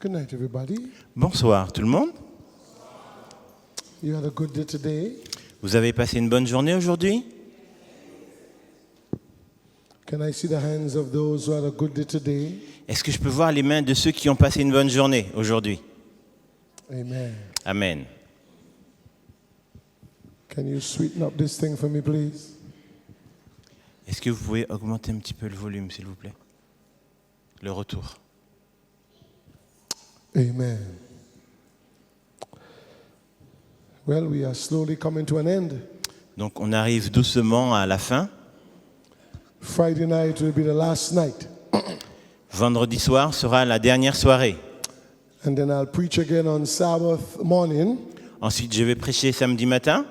Good night, everybody. Bonsoir tout le monde. You had a good day today. Vous avez passé une bonne journée aujourd'hui? Can I see the hands of those who had a good day today? Est-ce que je peux voir les mains de ceux qui ont passé une bonne journée aujourd'hui? Amen. Amen. Can you sweeten up this thing for me, please? Est-ce que vous pouvez augmenter un petit peu le volume, s'il vous plaît? Le retour. Amen. Well, we are slowly coming to an end. Donc on arrive doucement à la fin. Friday night will be the last night. Vendredi soir sera la dernière soirée. And then I'll preach again on Sabbath morning. Ensuite, je vais prêcher samedi matin.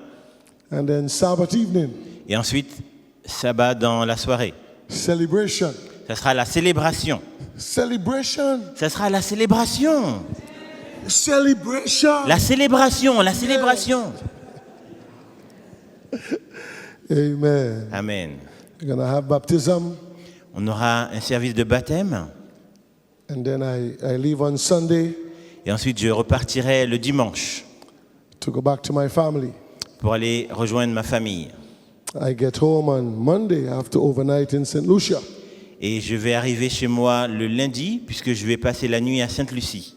And then Sabbath evening. Et ensuite, sabbat dans la soirée. Celebration. Ça sera la célébration. Celebration. Ça sera la célébration. Celebration. La célébration, la célébration. Amen. Amen. We're going to have baptism. On aura un service de baptême. And then I leave on Sunday Et ensuite, je repartirai le dimanche to go back to my family. pour aller rejoindre ma famille. I get home on Monday after overnight in St. Lucia. Et je vais arriver chez moi le lundi, puisque je vais passer la nuit à Sainte-Lucie.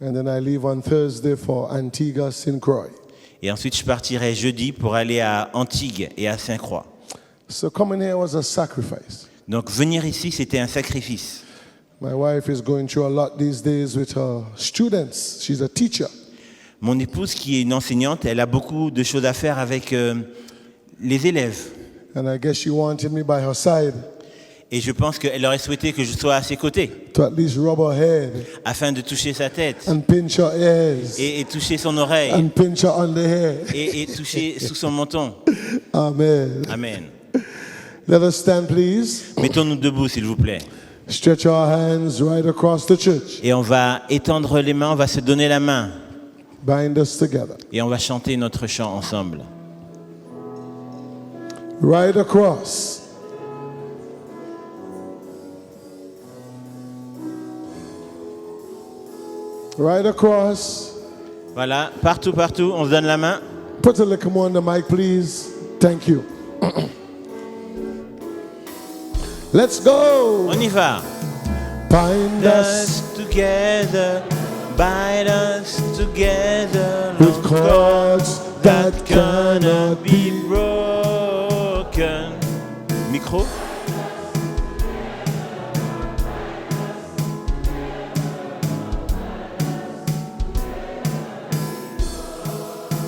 And then I leave on Thursday for Antigua, St. Croix. Et ensuite, je partirai jeudi pour aller à Antigues et à Sainte-Croix. So coming here was a sacrifice. Donc venir ici, c'était un sacrifice. My wife is going through a lot these days with her students. She's a teacher. Mon épouse, qui est une enseignante, elle a beaucoup de choses à faire avec les élèves. And I guess she wanted me by her side Et je pense qu'elle aurait souhaité que je sois à ses côtés, to at least rub her head afin de toucher sa tête and pinch her ears et toucher son oreille and pinch her on the hair. et toucher sous son menton. Amen. Amen. Let us stand, please. Mettons-nous debout, s'il vous plaît. Stretch our hands right across the church. Et on va étendre les mains, on va se donner la main. Bind us together. Et on va chanter notre chant ensemble. Right across. Right across. Voilà, partout, on se donne la main. Put a little more on the mic, please. Thank you. Let's go. On y va. Bind us together, bind us together with cords that cannot be broken. Micro.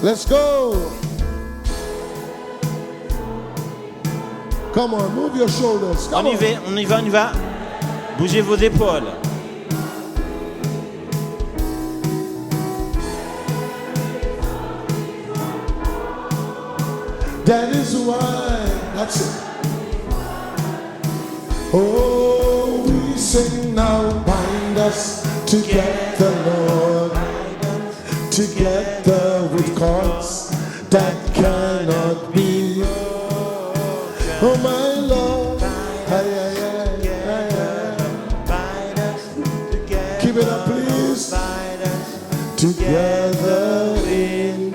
Let's go. Come on, move your shoulders. Come On y va. Bougez vos épaules. That is why. That's it. Oh, we sing now. Bind us together, Lord. Together with cords that cannot be. Oh, my Lord. Keep it up, please. Together in.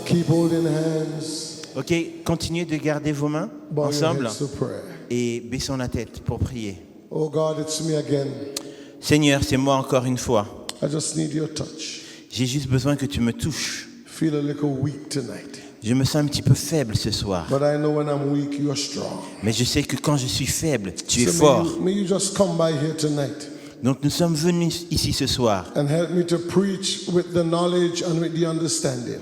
Keep holding hands. Ok, continuez de garder vos mains Bow your ensemble heads to prayer. et baissons la tête pour prier. Oh God, it's me again. Seigneur, c'est moi encore une fois. I just need your touch. J'ai juste besoin que tu me touches. Feel a little weak tonight. Je me sens un petit peu faible ce soir. But I know when I'm weak, you're strong. Mais je sais que quand je suis faible, tu es So fort. may you just come by here tonight Donc nous sommes venus ici ce soir. and help me to preach with the knowledge and with the understanding.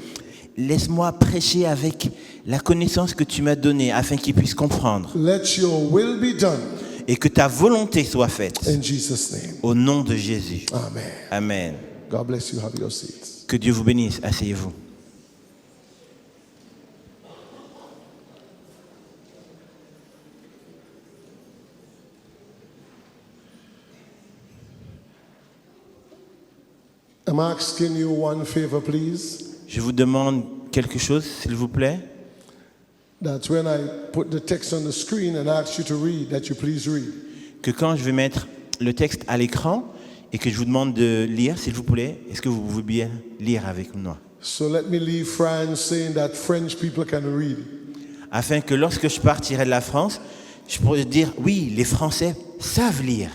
Laisse-moi prêcher avec la connaissance que tu m'as donnée afin qu'ils puissent comprendre. Let your will be done Et que ta volonté soit faite. in Jesus' name. Au nom de Jésus. Amen. Amen. God bless you. Have your seats. Que Dieu vous bénisse. Asseyez-vous. I'm asking you one favor, please. Je vous demande quelque chose, s'il vous plaît. That's when I put the text on the screen and ask you to read, that you please read. Que quand je vais mettre le texte à l'écran et que je vous demande de lire, s'il vous plaît. Est-ce que vous pouvez bien lire avec moi? So let me leave France saying that French people can read. Afin que lorsque je partirai de la France, je pourrais dire, oui, les Français savent lire.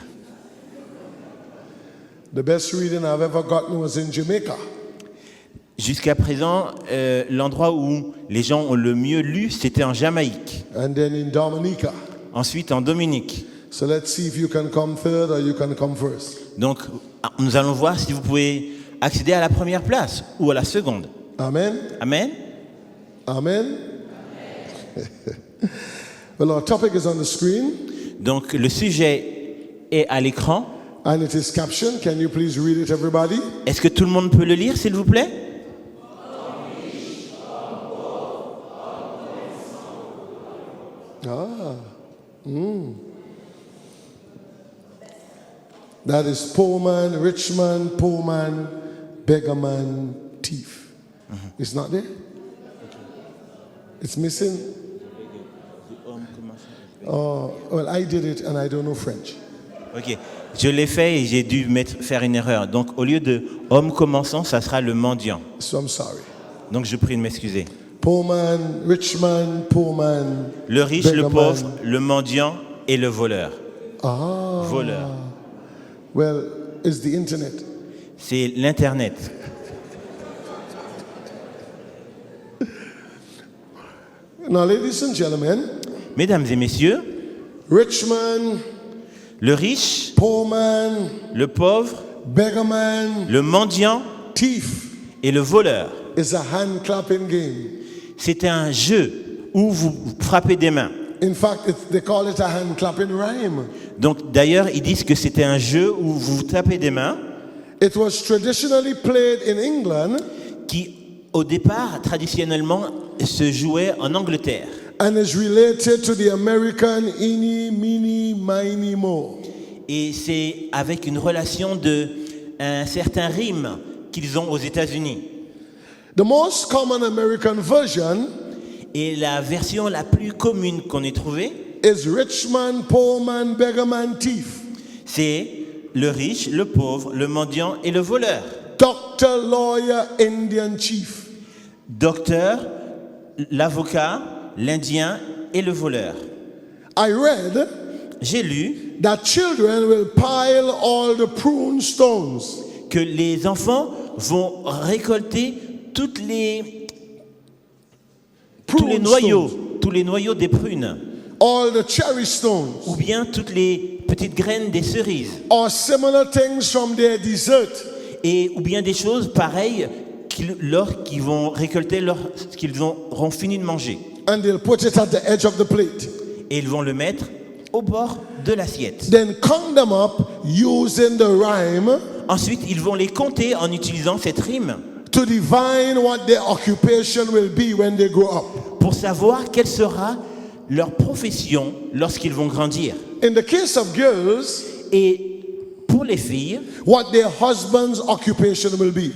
The best reading I've ever gotten was in Jamaica. Jusqu'à présent, l'endroit où les gens ont le mieux lu, c'était en Jamaïque. And then in Dominica. Ensuite, en Dominique. So let's see if you can come third or you can come first. Donc, nous allons voir si vous pouvez accéder à la première place ou à la seconde. Amen. Amen. Amen. Well, our topic is on the screen Donc, le sujet est à l'écran. and it is captioned. Can you please read it, everybody? Est-ce que tout le monde peut le lire, s'il vous plaît? That is poor man, rich man, poor man, beggar man, thief. It's not there? It's missing? Oh, well, I did it and I don't know French. Ok, je l'ai fait et j'ai dû faire une erreur. Donc, au lieu de homme commençant, ça sera le mendiant. So I'm sorry. Donc, je prie de m'excuser. Poor man, rich man, poor man. Le riche, le beggar pauvre, man. le mendiant et le voleur. Ah. Voleur. Well, it's the internet. C'est l'Internet. Now, ladies and gentlemen, Mesdames et messieurs, rich man, le riche, poor man, le pauvre, beggar man, le mendiant thief et le voleur. is a hand clapping game. C'est un jeu où vous frappez des mains. In fact, they call it a hand clapping rhyme. Donc d'ailleurs, ils disent que c'était un jeu où vous tapez des mains It was traditionally played in England qui, au départ, traditionnellement, se jouait en Angleterre. and is related to the American eeny, meeny, miny, mo. Et c'est avec une relation de un certain rime qu'ils ont aux États-Unis. The most common American version Et la version la plus commune qu'on ait trouvée, is rich man, poor man, beggar man, thief. c'est le riche, le pauvre, le mendiant et le voleur. Doctor, lawyer, Indian chief. Docteur, l'avocat, l'Indien et le voleur. I read J'ai lu that children will pile all the prune stones que les enfants vont récolter tous les Prune noyaux des prunes, all the cherry stones, ou bien toutes les petites graines des cerises, or similar things from their dessert. ou bien des choses pareilles qu'ils vont récolter lorsqu'ils auront fini de manger. And they'll put it at the edge of the plate. Et ils vont le mettre au bord de l'assiette. Then count them up using the rhyme Ensuite, ils vont les compter en utilisant cette rime to divine what their occupation will be when they grow up. pour savoir quelle sera leur profession lorsqu'ils vont grandir. In the case of girls, Et pour les filles, what their husband's occupation will be.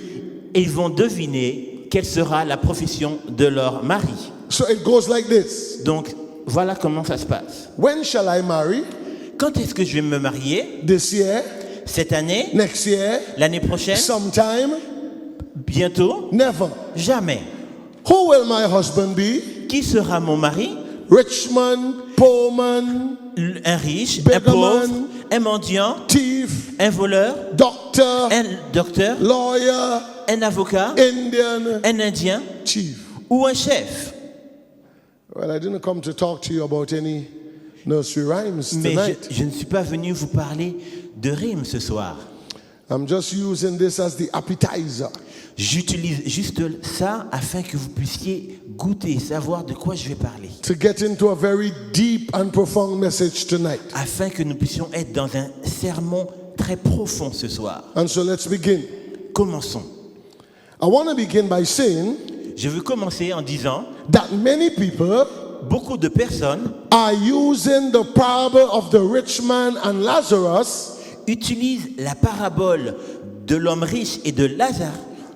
ils vont deviner quelle sera la profession de leur mari. So it goes like this. Donc, voilà comment ça se passe. When shall I marry? Quand est-ce que je vais me marier? This year? Cette année? Next year? L'année prochaine? Sometime? Bientôt? Never. Jamais. Who will my husband be? Qui sera mon mari? Rich man, poor man, Un riche, un Beggar pauvre, man. un mendiant, thief, un voleur, doctor, un docteur, lawyer, un avocat, Indian, un indien chief. ou un chef. Well, I didn't come to talk to you about any nursery rhymes Mais tonight. je ne suis pas venu vous parler de rimes ce soir. I'm just using this as the appetizer. J'utilise juste ça afin que vous puissiez goûter, savoir de quoi je vais parler. To get into a very deep and profound message tonight. Afin que nous puissions être dans un sermon très profond ce soir. And so let's begin. Commençons. I want to begin by saying Je veux commencer en disant, that many people beaucoup de personnes are using the parable of the rich man and Lazarus utilisent la parabole de l'homme riche et de Lazare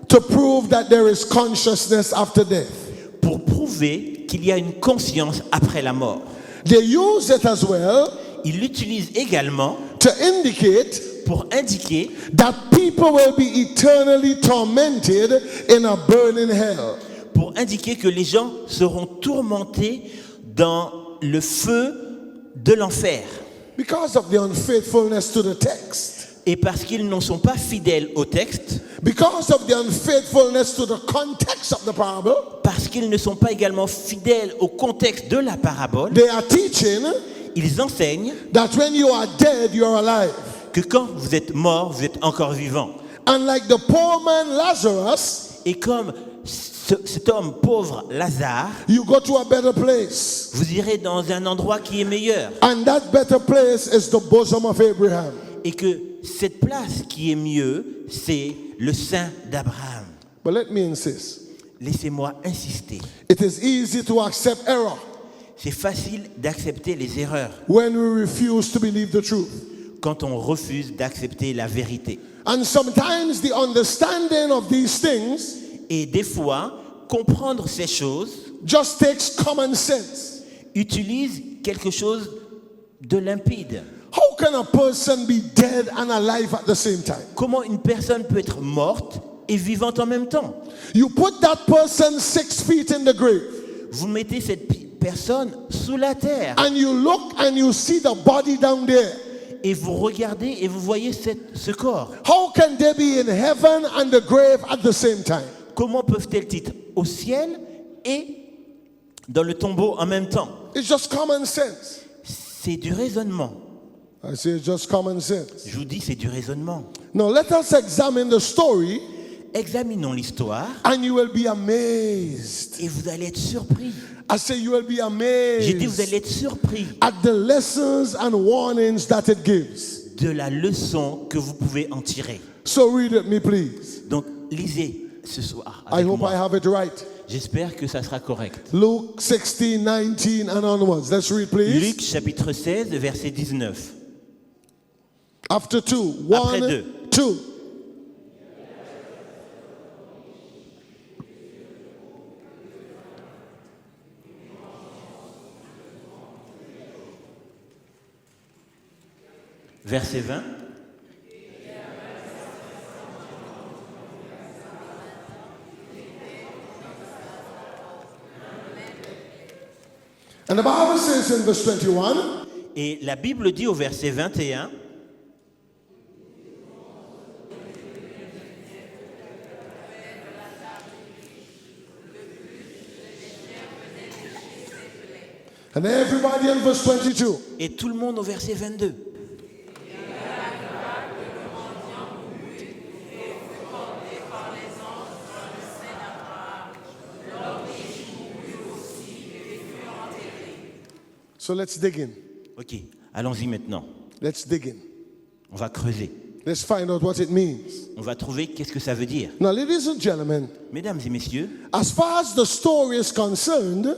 to prove that there is consciousness after death. pour prouver qu'il y a une conscience après la mort. They use it as well Ils l'utilisent également to indicate pour indiquer that people will be eternally tormented in a burning hell. pour indiquer que les gens seront tourmentés dans le feu de l'enfer. Because of the unfaithfulness to the text. Et parce qu'ils ne sont pas fidèles au texte, Because of the unfaithfulness to the context of the parable. parce qu'ils ne sont pas également fidèles au contexte de la parabole, They are teaching ils enseignent that when you are dead, you are alive. que quand vous êtes mort, vous êtes encore vivant. And like the poor man Lazarus, Et comme cet homme pauvre, Lazare, you go to a better place. vous irez dans un endroit qui est meilleur. And that better place is the bosom of Abraham. Et que cette place qui est mieux, c'est le sein d'Abraham. But let me insist. Laissez-moi insister. It is easy to accept error C'est facile d'accepter les erreurs when we refuse to believe the truth. quand on refuse d'accepter la vérité. And sometimes the understanding of these things Et des fois, comprendre ces choses just takes common sense. utilise quelque chose de limpide. How can a person be dead and alive at the same time? Comment une personne peut être morte et vivante en même temps? You put that person 6 feet in the grave, Vous mettez cette personne sous la terre and you look and you see the body down there. et vous regardez et vous voyez ce corps. How can they be in heaven and the grave at the same time? Comment peuvent-elles être au ciel et dans le tombeau en même temps? It's just common sense. C'est du raisonnement. I say it's just common sense. Je vous dis, c'est du raisonnement. Now let us examine the story, Examinons l'histoire and you will be amazed. et vous allez être surpris. I say you will be J'ai dit, vous amazed allez être surpris at the lessons and warnings that it gives. de la leçon que vous pouvez en tirer. So read it me, please. Donc, lisez ce soir I avec hope moi. I have it right. J'espère que ça sera correct. Luke 16, 19 and onwards. Let's read, please. Luc chapitre 16, verset 19. After 2. Après 1, deux. 2. Verset 20. And the Bible says in verse 21, Et la Bible dit au verset 21, and everybody in verse 22. et tout le monde au verset 22. So let's dig in. Ok, allons-y maintenant. Let's dig in. On va creuser. Let's find out what it means. On va trouver qu'est-ce que ça veut dire. Now, ladies and gentlemen, Mesdames et messieurs, as far as the story is concerned,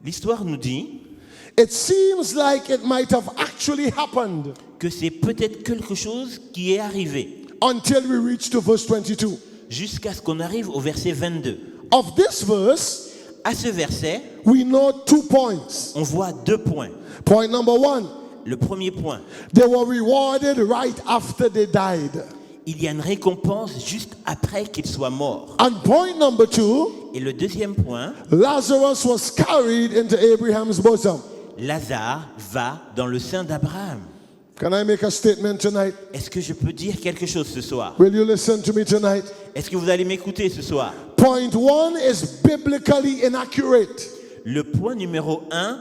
l'histoire nous dit it seems like it might have actually happened que c'est peut-être quelque chose qui est arrivé until we reach to verse 22. jusqu'à ce qu'on arrive au verset 22. Of this verse, À ce verset, we know 2 points. on voit 2 points. Point number 1, Le premier point, they were rewarded right after they died. il y a une récompense juste après qu'il soit mort. And point number 2, Et le deuxième point, Lazarus was carried into Abraham's bosom. Lazare va dans le sein d'Abraham. Can I make a statement tonight? Est-ce que je peux dire quelque chose ce soir? Will you listen to me tonight? Est-ce que vous allez m'écouter ce soir? Point 1 is biblically inaccurate. Le point numéro 1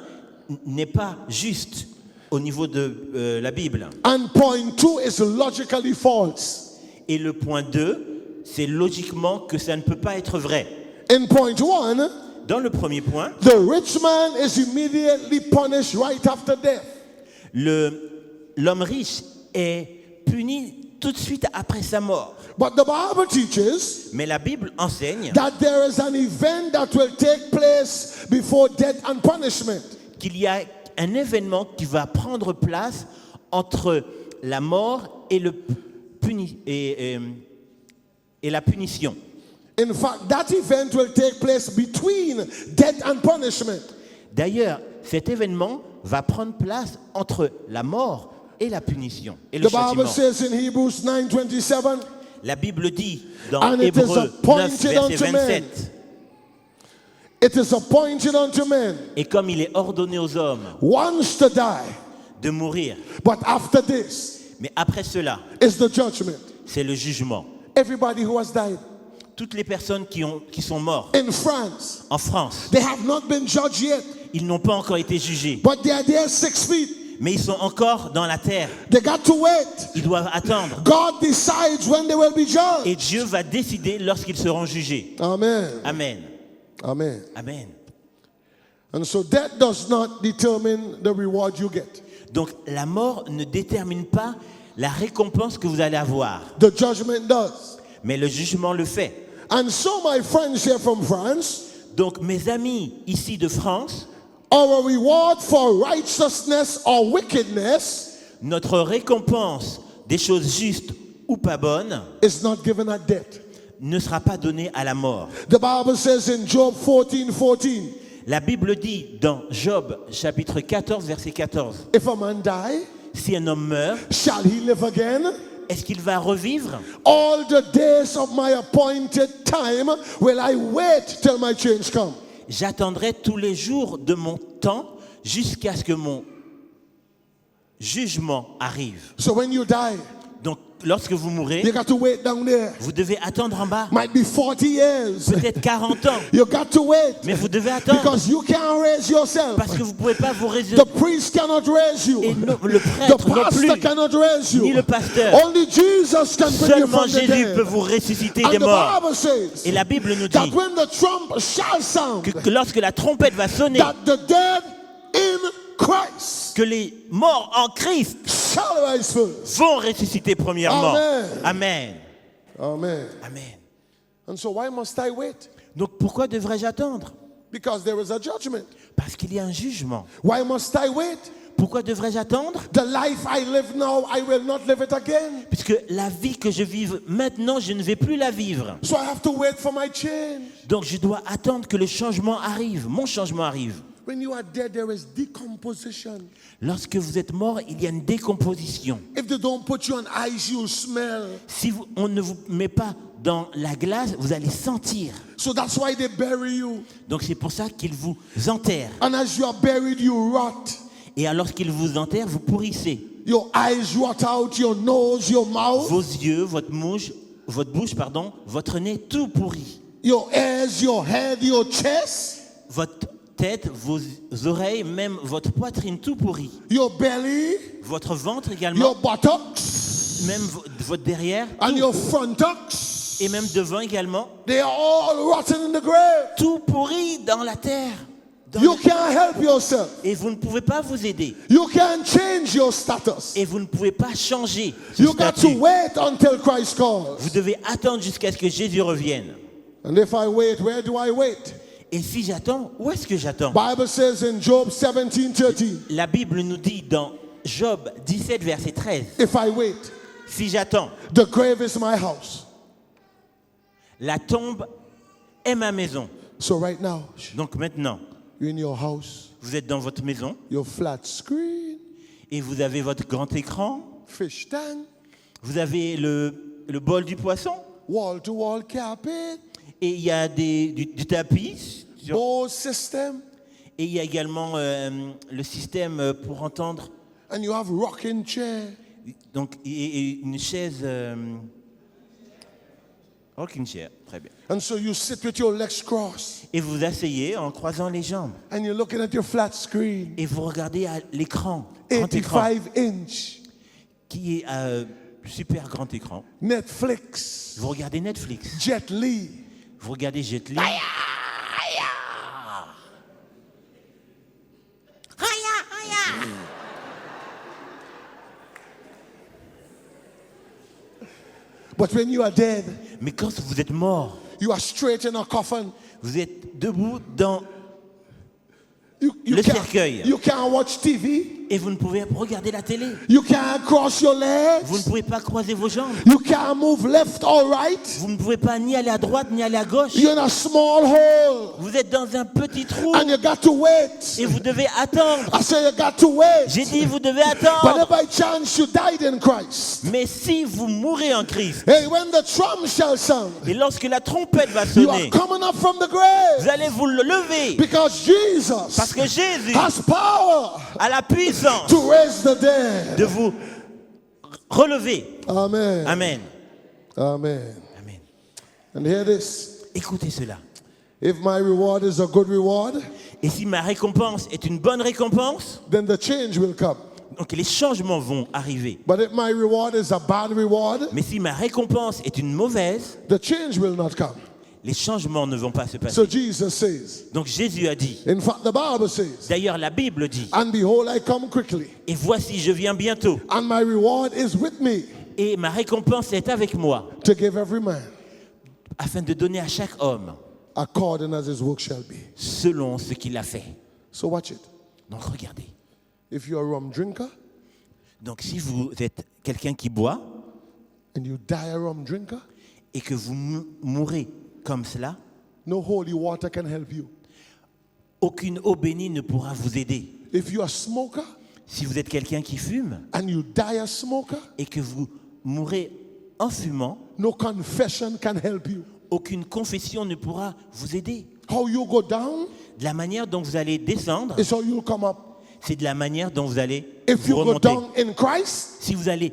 n'est pas juste au niveau de la Bible. And point 2 is logically false. Et le point 2, c'est logiquement que ça ne peut pas être vrai. In point 1, Dans le premier point, the rich man is immediately punished right after death. l'homme riche est puni tout de suite après sa mort. But the Bible teaches Mais la Bible enseigne that there is an event that will take place before death and punishment. qu'il y a un événement qui va prendre place entre la mort et, et la punition. In fact, that event will take place between death and punishment. D'ailleurs, cet événement va prendre place entre la mort et la punition et le The Bible châtiment. says in Hebrews 9:27, La Bible dit dans And it is Hébreux 9, appointed verset unto men. 27, it is appointed unto men et comme il est ordonné aux hommes once to die, de mourir, but after this mais après cela, is the judgment. c'est le jugement. Everybody who has died. Toutes les personnes qui sont mortes In France, en France, they have not been judged yet, ils n'ont pas encore été jugés, but they are there 6 feet. mais ils sont encore dans la terre. They got to wait. Ils doivent attendre. God decides when they will be judged. Et Dieu va décider lorsqu'ils seront jugés. Amen. Amen. Amen. Amen. And so that does not determine the reward you get. Donc la mort ne détermine pas la récompense que vous allez avoir, The judgment does. mais le jugement le fait. And so my friends here from France, Donc mes amis ici de France, our reward for righteousness or wickedness notre récompense des choses justes ou pas bonnes is not given at death. ne sera pas donnée à la mort. The Bible says in Job 14:14, La Bible dit dans Job chapitre 14 verset 14, if a man die, si un homme meurt, shall he live again? est-ce qu'il va revivre? All the days of my appointed time will I wait till my change come. J'attendrai tous les jours de mon temps jusqu'à ce que mon jugement arrive. So when you die, Donc, lorsque vous mourrez, you got to wait down there. vous devez attendre en bas, Might be 40 years. peut-être 40 ans, You got to wait mais vous devez attendre because you can't raise yourself. parce que vous ne pouvez pas vous résoudre. The priest cannot raise you. Et le The prêtre non pastor plus, cannot raise you. ni le pasteur. Only Jesus can bring you Seulement from the Jésus peut dead. vous ressusciter And des the morts. Bible says Et la Bible nous that dit when the trump shall sound, que lorsque la trompette va sonner, that the dead in Christ que les morts en Christ shall rise first. vont ressusciter premièrement. Amen. Amen. Amen. Amen. And so why must I wait? Donc pourquoi devrais-je attendre? Because there is a judgment. Parce qu'il y a un jugement. Why must I wait? Pourquoi devrais-je attendre? The life I live now, I will not live it again. Puisque la vie que je vive maintenant, je ne vais plus la vivre. So I have to wait for my change. Donc je dois attendre que le changement arrive, mon changement arrive. When you are dead, there is decomposition. Lorsque vous êtes mort, il y a une décomposition. If they don't put you on ice, you'll smell. Si on ne vous met pas dans la glace, vous allez sentir. So that's why they bury you. Donc c'est pour ça qu'ils vous enterrent. And as you are buried, you rot. Et alors qu'ils vous enterrent, vous pourrissez. Your eyes rot out, your nose, your mouth, Vos yeux, votre bouche, votre nez, tout pourri. your ears, your head, your chest, Votre tête, vos oreilles, même votre poitrine, tout pourri. your belly, Votre ventre également, your buttocks, même votre derrière, and tout. your frontocks. Et même devant également, They are all rotten in the grave. tout pourri dans la terre. Dans You la- can't help yourself. Et vous ne pouvez pas vous aider. You can't change your status. Et vous ne pouvez pas changer ce You got to statut. wait until Christ calls. Vous devez attendre jusqu'à ce que Jésus revienne. And if I wait, where do I wait? Et si j'attends, où est-ce que j'attends? Bible says in Job 17:13, La Bible nous dit dans Job 17, verset 13, if I wait, si j'attends, the grave is my house. la tombe est ma maison. So right now, Donc maintenant, you're in your house, vous êtes dans votre maison your flat screen, et vous avez votre grand écran, fish tank, vous avez le bol du poisson wall-to-wall carpet, et il y a du tapis Bose system, et il y a également le système pour entendre, and you have rocking chair. donc et une chaise rocking chair, très bien. And so you sit with your legs crossed, Et vous asseyez en croisant les jambes and you're looking at your flat screen, et vous regardez à l'écran, grand écran, 85-inch, qui est super grand écran. Netflix, Vous regardez Netflix, Jet Li. vous regardez Jet Li. But when you are dead, Mais quand vous êtes mort, you are straight in a coffin. vous êtes debout dans You Le cercueil. You can't watch TV. Et vous ne pouvez pas regarder la télé. You can't cross your Vous ne legs. pouvez pas croiser vos jambes. You can't move left or right. Vous ne pouvez pas ni aller à droite ni aller à gauche. You're in a small hole. Vous êtes dans un petit trou And you got to wait. et vous devez attendre. I say you got to wait. J'ai dit, vous devez But attendre. if by chance you died in Christ, Mais si vous mourrez en Christ, hey, when the trump shall sound, et lorsque la trompette va you are sonner, coming up from the grave. vous allez vous lever. Because Jesus Parce que Jésus has power a la puissance to raise the dead. de vous relever. Amen. Amen. Amen. Amen. And hear this. Écoutez cela. If my reward is a good reward, Et si ma récompense est une bonne récompense, then the change will come. donc les changements vont arriver. But if my reward is a bad reward, Mais si ma récompense est une mauvaise, the change will not come. les changements ne vont pas se passer. So Jesus says, Donc Jésus a dit, in fact, the Bible says, d'ailleurs la Bible dit, and behold, I come quickly, et voici je viens bientôt, and my reward is with me et ma récompense est avec moi, to give every man afin de donner à chaque homme according as his work shall be. selon ce qu'il a fait. So watch it. Donc regardez. If you're a rum drinker Donc si vous êtes quelqu'un qui boit and you die a rum drinker, et que vous mourrez comme cela, no holy water can help you. aucune eau bénie ne pourra vous aider. If you're a smoker Si vous êtes quelqu'un qui fume and you die a smoker, et que vous mourrez en fumant, no confession can help you. aucune confession ne pourra vous aider. How you go down De la manière dont vous allez descendre, is how you'll come up. c'est de la manière dont vous allez If vous you go remonter. down in Christ, Si vous allez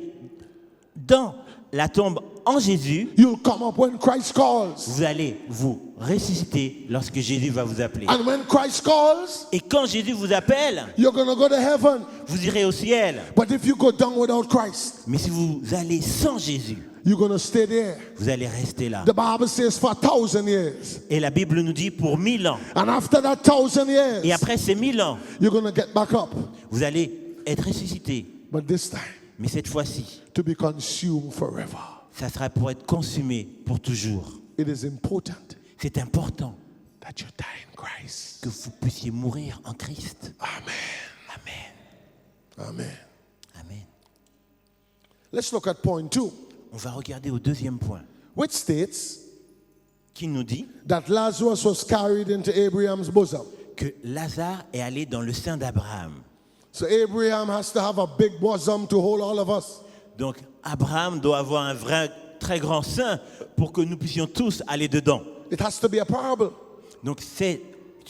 dans la tombe en Jésus, you'll come up when Christ calls. vous allez vous ressusciter lorsque Jésus va vous appeler. And when Christ calls, Et quand Jésus vous appelle, you're going to go to heaven. vous irez au ciel. But if you go down without Christ, Mais si vous allez sans Jésus, you're going to stay there. vous allez rester là. The Bible says for 1,000 years. Et la Bible nous dit pour 1000 ans. And after that 1,000 years, Et après ces 1000 ans, you're going to get back up. vous allez être ressuscité. But this time, Mais cette fois-ci, to be consumed forever. ça sera pour être consumé pour toujours. It is important C'est important that you die in Christ. que vous puissiez mourir en Christ. Amen. Amen. Amen. Amen. Let's look at point 2, On va regarder au deuxième point, which states qui nous dit that Lazarus was carried into Abraham's bosom. que Lazare est allé dans le sein d'Abraham. So Abraham has to have a big bosom to hold all of us. Donc Abraham doit avoir un vrai très grand sein pour que nous puissions tous aller dedans. It has to be a parable. Donc c'est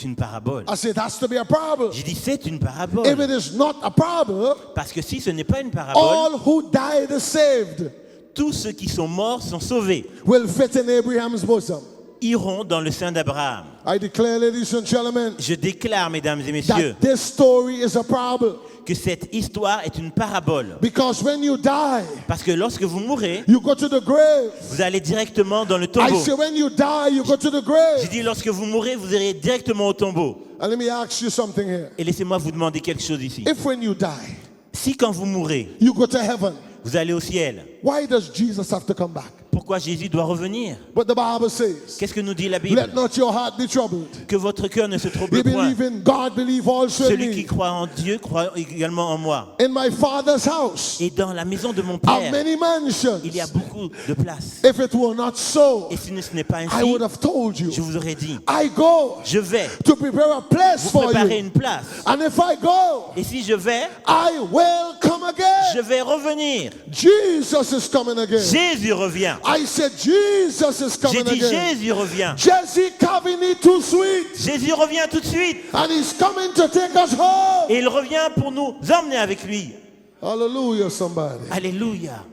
une parabole. I say it has to be a parable. J'ai dit c'est une If parabole. it is not a parable, Parce que si ce n'est pas une parabole, all who died is saved tous ceux qui sont morts sont sauvés, will fit in Abraham's bosom. iront dans le sein d'Abraham. I declare, ladies and gentlemen, Je déclare, mesdames et messieurs, that this story is a parable. que cette histoire est une parabole. Because when you die, Parce que lorsque vous mourrez, you go to the grave. vous allez directement dans le I tombeau. say when you die, you go to the J'ai grave. dit lorsque vous mourrez, vous irez directement au tombeau. And let me ask you something here. Et laissez-moi vous demander quelque chose ici. If when you die, Si quand vous mourrez, you go to heaven, vous allez au ciel, why does Jesus have to come back? pourquoi Jésus doit revenir? But the Bible says, Qu'est-ce que nous dit la Bible? let not your heart be troubled. Que votre cœur ne se trouble You point. believe in God, believe also in Celui qui me. croit en Dieu croit également en moi. In my Father's house Et dans la maison de mon are Père, many mansions. il y a beaucoup de place. If it were not so, Et si ce n'est pas I ainsi, would have told you. je vous aurais dit, I go je vais to prepare a place vous for préparer you. une place. And if I go, Et si je vais, I will come je again. vais revenir. Jesus is coming again. Jésus revient. I said, Jesus is J'ai coming dit, again. Jésus revient. Jesse Cavini too sweet. Jésus revient tout de suite. And he's coming to take us home. Et il revient pour nous emmener avec lui. Hallelujah, somebody. Alléluia.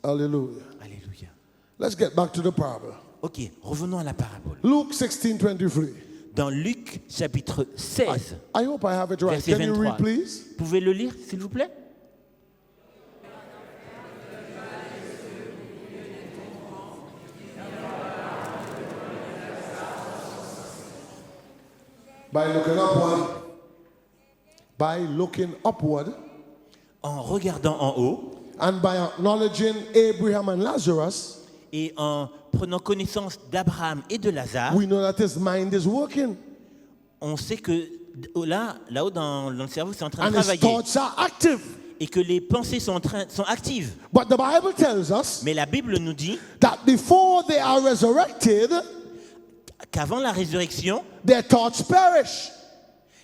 Hallelujah. Alléluia. Let's get back to the parable. Ok, revenons à la parabole. Luke 16:23. Dans Luc chapitre 16, I hope I have it right. verset Can you 23. read, please? Pouvez le lire, s'il vous plaît? By looking upward. By looking upward. En regardant en haut And by acknowledging Abraham and Lazarus, et en prenant connaissance d'Abraham et de Lazare, we know that his mind is working. on sait que là-haut dans le cerveau, c'est en train de and his travailler. thoughts are active. Et que les pensées sont actives. But the Bible tells us Mais la Bible nous dit that before they are resurrected, qu'avant la résurrection, their thoughts perish.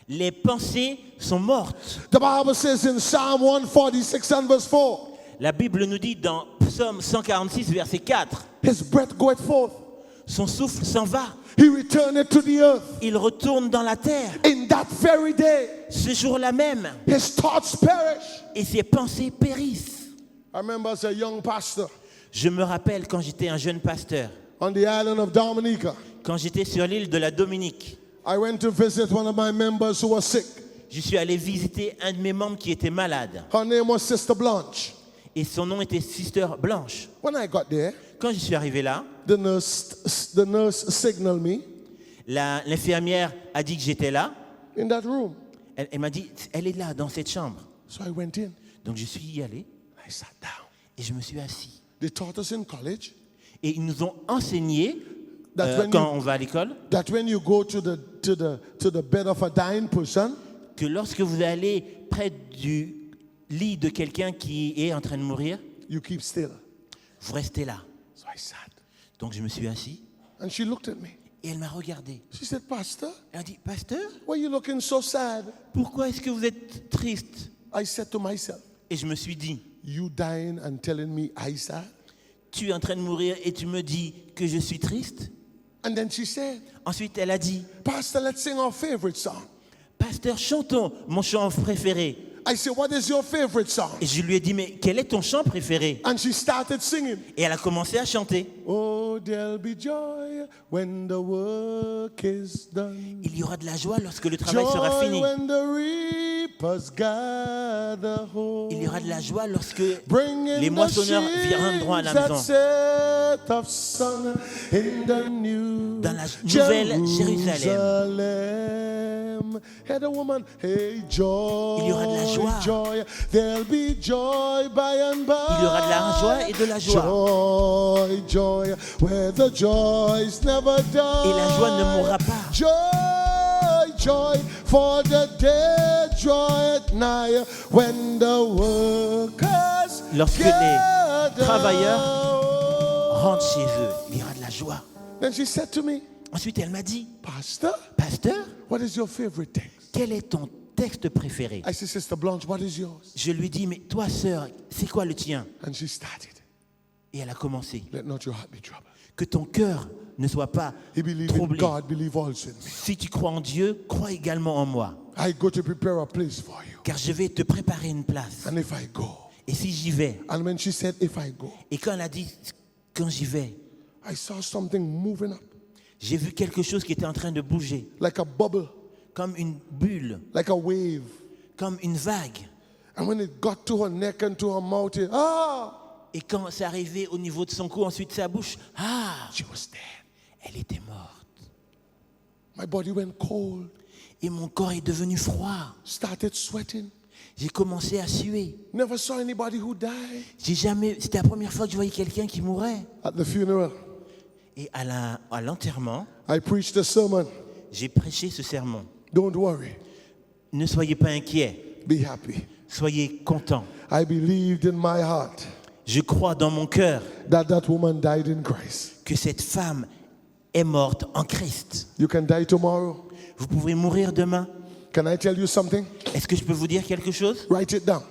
les pensées sont mortes. The Bible says in Psalm 146 and verse 4, La Bible nous dit dans Psaume 146, verset 4, his breath goeth forth, son souffle s'en va. he returneth to the earth. Il retourne dans la terre. In that very day, Ce jour-là même. his thoughts perish. Et ses pensées périssent. I remember as a young pastor Je me rappelle quand j'étais un jeune pasteur, on the island of Dominica, quand j'étais sur l'île de la Dominique, I went to visit one of my members who was sick. je suis allé visiter un de mes membres qui était malade. Her name was Sister Blanche. Et son nom était Sister Blanche. When I got there, Quand je suis arrivé là, the nurse signaled me l'infirmière a dit que j'étais là. in that room. Elle m'a dit, elle est là, dans cette chambre. So I went in. Donc je suis y allé I sat down. et je me suis assis. They taught us in college Et ils nous ont enseigné, that when quand on va à l'école, you go to the bed of a dying person, que lorsque vous allez près du lit de quelqu'un qui est en train de mourir, you keep still. vous restez là. So I sat. Donc je me suis assis And she looked at me. et elle m'a regardé. She said, Pastor, Elle a dit, Pasteur, why are you looking so sad? pourquoi est-ce que vous êtes triste? I said to myself, Et je me suis dit, you dying and telling me I sad? tu es en train de mourir et tu me dis que je suis triste? And then she said, Ensuite, elle a dit, Pastor, let's sing our favorite song. Pasteur, chantons mon chant préféré. I said, what is your favorite song? Et je lui ai dit, mais quel est ton chant préféré? And she started singing. Et elle a commencé à chanter. Oh, there'll be joy when the work is done. Il y aura de la joie lorsque le travail sera Joy fini. when the reapers gather home. Il y aura de la joie lorsque Bring in les the moissonneurs viendront à la sheaves that maison. set of sun in the new Dans la nouvelle Jérusalem. Jerusalem. Hey, the woman, hey, joy, Il y aura de la joie. joy. There'll be joy by and by. Il y aura de la joie et de la joie. Joy, joy, where the joys never die. Et la joie ne mourra pas. Joy, joy, for the day draweth nigh, when the workers Lorsque les gather. travailleurs rentrent chez eux, il y aura de la joie. Then she said to me, Ensuite, elle m'a dit, Pastor, Pasteur, what is your favorite text? quel est ton texte préféré? I said, Sister Blanche, what is yours? Je lui dis, mais toi, sœur, c'est quoi le tien? And she started. Et elle a commencé. Let not your heart be troubled. Que ton cœur ne soit pas He believed in troublé. God, believe also in me. Si tu crois en Dieu, crois également en moi. I go to prepare a place for you. Car je vais te préparer une place. And if I go, Et si j'y vais, and when she said, if I go, et quand elle a dit, quand j'y vais, I saw something moving up, j'ai vu quelque chose qui était en train de bouger, like a bubble, comme une bulle, like a wave. comme une vague. And when it got to her neck and to her mouth, ah, Et quand c'est arrivé au niveau de son cou, ensuite sa bouche, she was dead. elle était morte. My body went cold, Et mon corps est devenu froid. started sweating. J'ai commencé à suer. Never saw anybody who died. C'était la première fois que je voyais quelqu'un qui mourait. At the funeral, Et à l'enterrement, I preached a sermon. j'ai prêché ce sermon. Don't worry, Ne soyez pas inquiets, be happy. soyez contents. I believed in my heart Je crois dans mon cœur that woman died in Christ. que cette femme est morte en Christ. You can die tomorrow. Vous pouvez mourir demain. Can I tell you something? Est-ce que je peux vous dire quelque chose? Write it down.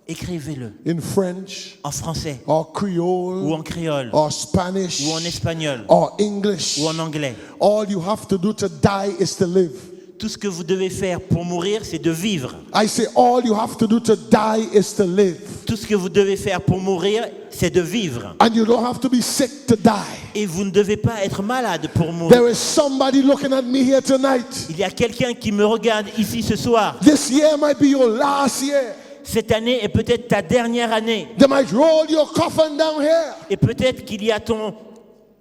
Écrivez-le In French, en français or ou Creole, en créole or Spanish, ou en espagnol or English. ou en anglais. All you have to do to die is to live. Tout ce que vous devez faire pour mourir, c'est de vivre. I say all you have to do to die is to live. Tout ce que vous devez faire pour mourir, c'est de vivre. And you don't have to be sick to die. Et vous ne devez pas être malade pour mourir. There is somebody looking at me here tonight. Il y a quelqu'un qui me regarde ici ce soir. This year might be your last year. Cette année est peut-être ta dernière année. They might roll your coffin down here. Et peut-être qu'il y a ton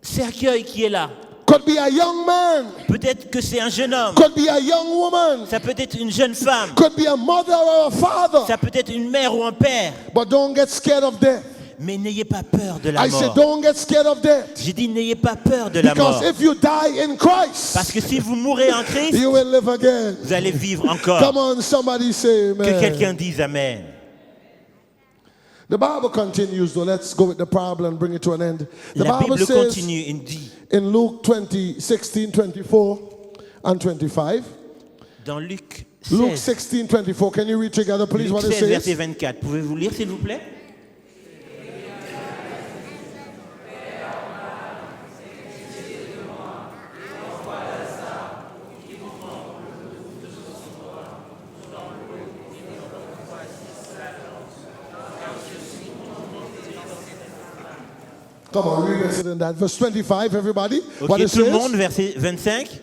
cercueil qui est là. Could be a young man. Peut-être que c'est un jeune homme. Could be a young woman. Ça peut être une jeune femme. Could be a mother or a father. Ça peut être une mère ou un père. But don't get scared of death. Mais n'ayez pas peur de la I said, mort. don't get scared of death. J'ai dit, n'ayez pas peur de la Because mort. if you die in Christ, Parce que si vous mourrez en Christ, you will live again. vous allez vivre encore. Come on, somebody say Que amen. quelqu'un dise Amen. The Bible continues, though. Let's go with the parable and bring it to an end. The La Bible Bible says continue et dit, in Luke 20, 16, 24 and 25. dans Luc Luke 16, 16, 24. Can you read together, please, Luc what it 16 verset says? 24. Pouvez-vous lire, s'il vous plaît? Come on, read better than that. Verse 25, everybody. Ok, What it tout le says? monde, verset 25.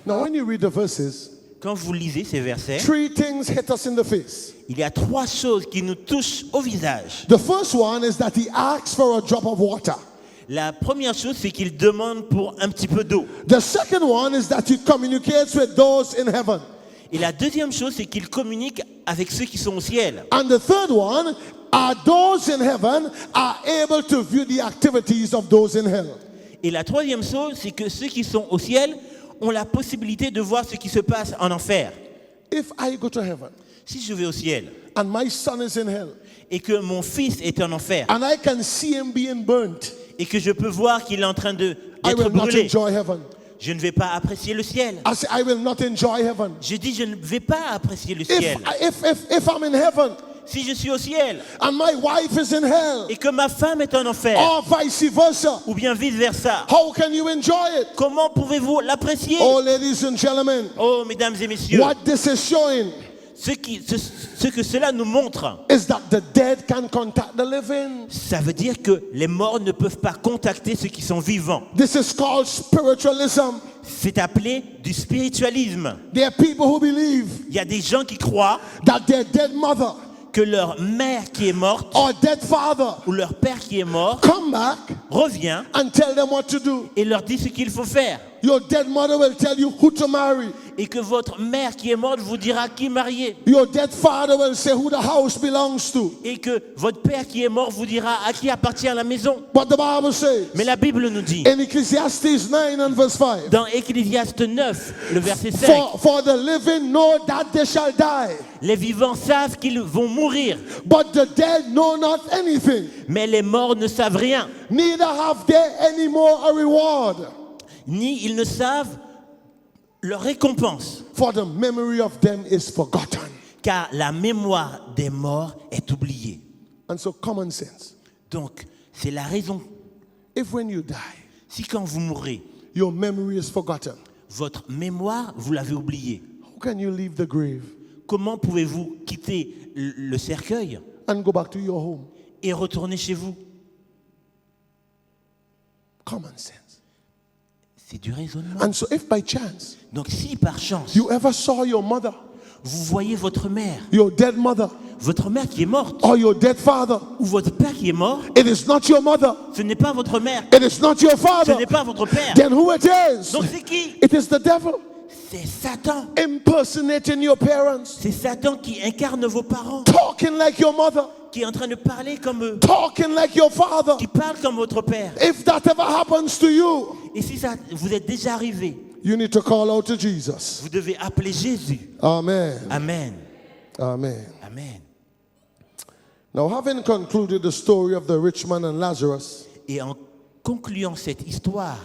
Now, when you read the verses, Quand vous lisez ces versets, three things hit us in the face. il y a trois choses qui nous touchent au visage. The first one is that he asks for a drop of water. La première chose, c'est qu'il demande pour un petit peu d'eau. The second one is that he communicates with those in heaven. Et la deuxième chose, c'est qu'il communique avec ceux qui sont au ciel. And the third one are those in heaven are able to view the activities of those in hell. Et la troisième chose, c'est que ceux qui sont au ciel ont la possibilité de voir ce qui se passe en enfer. If I go to heaven Si je vais au ciel and my son is in hell et que mon fils est en enfer and I can see him being burnt, et que je peux voir qu'il est en train I d'être will not brûlé, enjoy heaven. je ne vais pas apprécier le ciel. I say I will not enjoy heaven. Je dis, je ne vais pas apprécier le ciel. If I'm in heaven Si je suis au ciel and my wife is in hell et que ma femme est en enfer, or vice versa, ou bien vice-versa, how can you enjoy it? comment pouvez-vous l'apprécier? Oh, ladies and gentlemen, Oh, mesdames et messieurs, what this is showing ce que cela nous montre, is that the dead can contact the living. ça veut dire que les morts ne peuvent pas contacter ceux qui sont vivants. This is called spiritualism. C'est appelé du spiritualisme. There are people who believe Il y a des gens qui croient that their dead mother que leur mère qui est morte or dead father ou leur père qui est mort come back revient and tell them what to do. et leur dit ce qu'il faut faire. Your dead mother will tell you who to marry. Et que votre mère qui est morte vous dira qui marier. Your dead father will say who the house belongs to. Et que votre père qui est mort vous dira à qui appartient la maison. But the Bible says Mais la Bible nous dit, in Ecclesiastes 9 and verse 5, dans Ecclésiaste 9, le verset 5, for the living know that they shall die, les vivants savent qu'ils vont mourir, but the dead know not anything. mais les morts ne savent rien, Neither have they any more a reward, ni ils ne savent leur récompense, for the memory of them is forgotten. car la mémoire des morts est oubliée. And so common sense. Donc, c'est la raison, If when you die, si quand vous mourrez, your memory is forgotten, votre mémoire, vous l'avez oubliée, how can you leave the grave comment pouvez-vous quitter le cercueil and go back to your home? et retourner chez vous? Common sense. C'est du raisonnement. And so if by chance Donc si par chance, you ever saw your mother, vous voyez votre mère qui est morte, or your dead father, ou votre père qui est mort, it is not your mother, ce n'est pas votre mère, it is not your ce father, n'est pas votre père. then who it is? Donc c'est qui? It is the devil C'est Satan. impersonating your parents, C'est Satan qui incarne vos parents, talking like your mother, qui est en train de parler comme eux, talking like your father. qui parle comme votre père. If that ever happens to you, Et si ça vous est déjà arrivé, you need to call out to Jesus. vous devez appeler Jésus. Amen. Amen. Amen. Amen. Now, having concluded the story of the rich man and Lazarus, Et en concluant cette histoire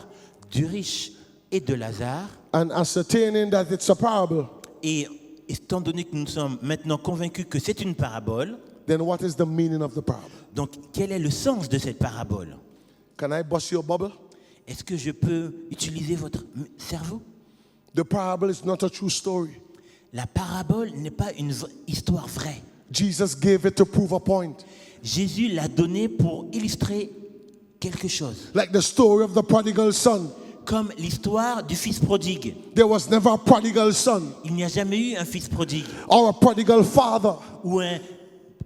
du riche et de Lazare, and ascertaining that it's a parable, et étant donné que nous sommes maintenant convaincus que c'est une parabole, then what is the meaning of the parable? donc quel est le sens de cette parabole? Can I bust your bubble? Est-ce que je peux utiliser votre cerveau? The parable is not a true story. La parabole n'est pas une histoire vraie. Jesus gave it to prove a point. Jésus l'a donnée pour illustrer quelque chose. Like the story of the prodigal son. Comme l'histoire du fils prodigue. There was never a prodigal son Il n'y a jamais eu un fils prodigue or a prodigal father. ou un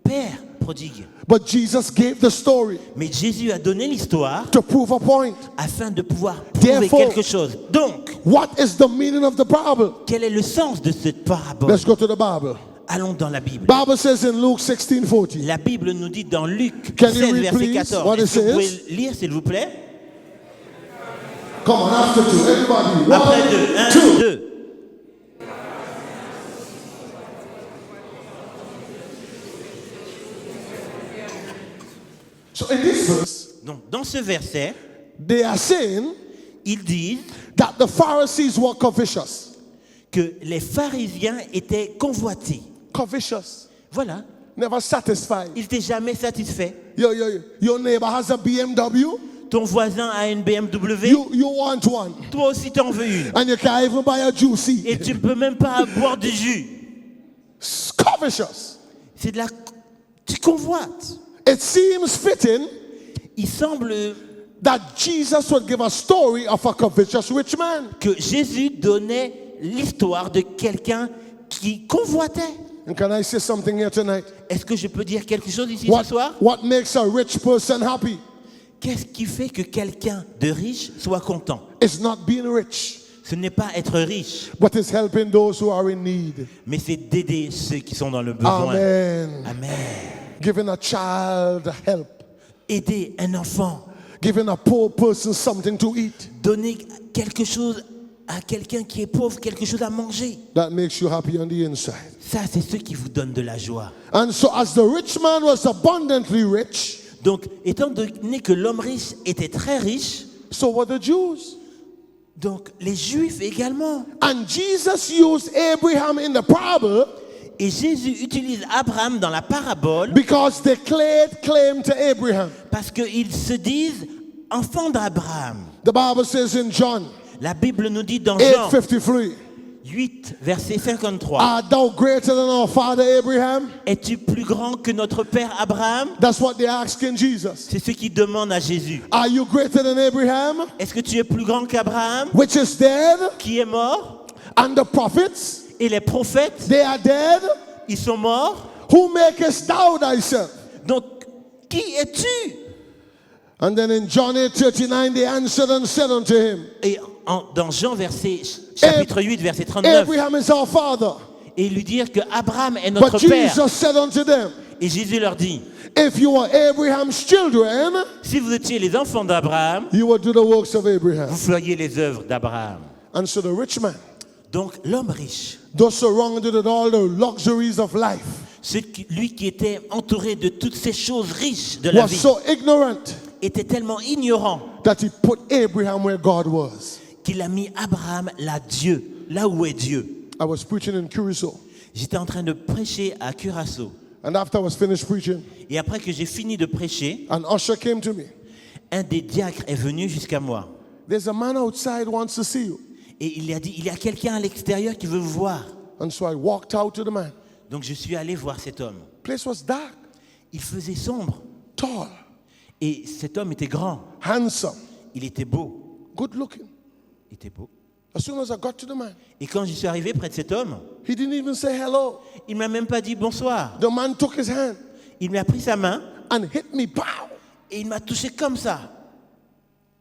père prodigue. But Jesus gave the story Mais Jésus a donné l'histoire to prove a point. afin de pouvoir prouver Therefore, quelque chose. Donc, What is the meaning of the parable? quel est le sens de cette parabole? Let's go to the Bible. Allons dans la Bible. Bible says in Luke 16:40. La Bible nous dit dans Luc Can you 16, read, verset please, 14. what it Est-ce que vous says? pouvez lire, s'il vous plaît? Come on, after two, everybody. Après 2, 1, 2. So in this verse, Donc, dans ce verset, they are saying ils disent that the Pharisees were covetous. que les pharisiens étaient convoités. Covetous. Voilà. Never satisfied. Ils n'étaient jamais satisfaits. Your neighbor has a BMW. Ton voisin a une BMW, You want one. toi aussi t'en veux une. And you can't even buy a juicy. Et tu ne peux même pas boire du jus. It's covetous. C'est de la... Tu convoites. It seems fitting Il semble that Jesus would give a story of a covetous rich man. que Jésus donnait l'histoire de quelqu'un qui convoitait. And can I say something here tonight? Est-ce que je peux dire quelque chose ici ce soir? What makes a rich person happy? Qu'est-ce qui fait que quelqu'un de riche soit content? It's not being rich, Ce n'est pas être riche, but it's helping those who are in need. mais c'est d'aider ceux qui sont dans le besoin. Amen. Amen. Giving a child help. Aider un enfant, Giving a poor person something to eat. donner quelque chose à quelqu'un qui est pauvre, quelque chose à manger. That makes you happy on the inside. Ça, c'est ce qui vous donne de la joie. And so as the rich man was abundantly rich, Donc, étant donné que l'homme riche était très riche, so were the Jews. donc les Juifs également. And Jesus used Abraham in the parable Et Jésus utilise Abraham dans la parabole because they claim to Abraham. parce qu'ils se disent enfants d'Abraham. The Bible says in John La Bible nous dit dans Jean 8:53, 8, verset 53. art thou greater than our father Abraham? Es-tu plus grand que notre père Abraham? That's what they're asking Jesus. C'est ce qu'ils demandent à Jésus. Are you greater than Abraham, Est-ce que tu es plus grand qu'Abraham, which is dead, qui est mort? and the prophets, Et les prophètes, they are dead? ils sont morts. Who makest thou thyself? Donc, qui es-tu? And then in John 8:39, they answered and said unto him, Et dans Jean chapitre 8, verset 39, Abraham is our father. et lui dire que Abraham est notre But père. Jesus said unto them, Et Jésus leur dit, if you were Abraham's children, si vous étiez les enfants d'Abraham, you would do the works of Abraham. vous feriez les œuvres d'Abraham. And so the rich man, Donc l'homme riche, though surrounded with all the luxuries of life, lui qui était entouré de toutes ces choses riches de la was vie, so ignorant était tellement ignorant that he put Abraham where God was. qu'il a mis Abraham là où est Dieu. I was preaching in Curacao, J'étais en train de prêcher à Curaçao. and after I was finished preaching, Et après que j'ai fini de prêcher, an usher came to me. un des diacres est venu jusqu'à moi. There's a man outside who wants to see you. Et il a dit, il y a quelqu'un à l'extérieur qui veut vous voir. And so I walked out to the man. Donc je suis allé voir cet homme. Place was dark, Il faisait sombre. tall, Et cet homme était grand. handsome, Il était beau. good looking. Il était beau. As soon as I got to the man, Et quand je suis arrivé près de cet homme, he didn't even say hello. il ne m'a même pas dit bonsoir. The man took his hand Il m'a pris sa main and hit me, pow. et il m'a touché comme ça.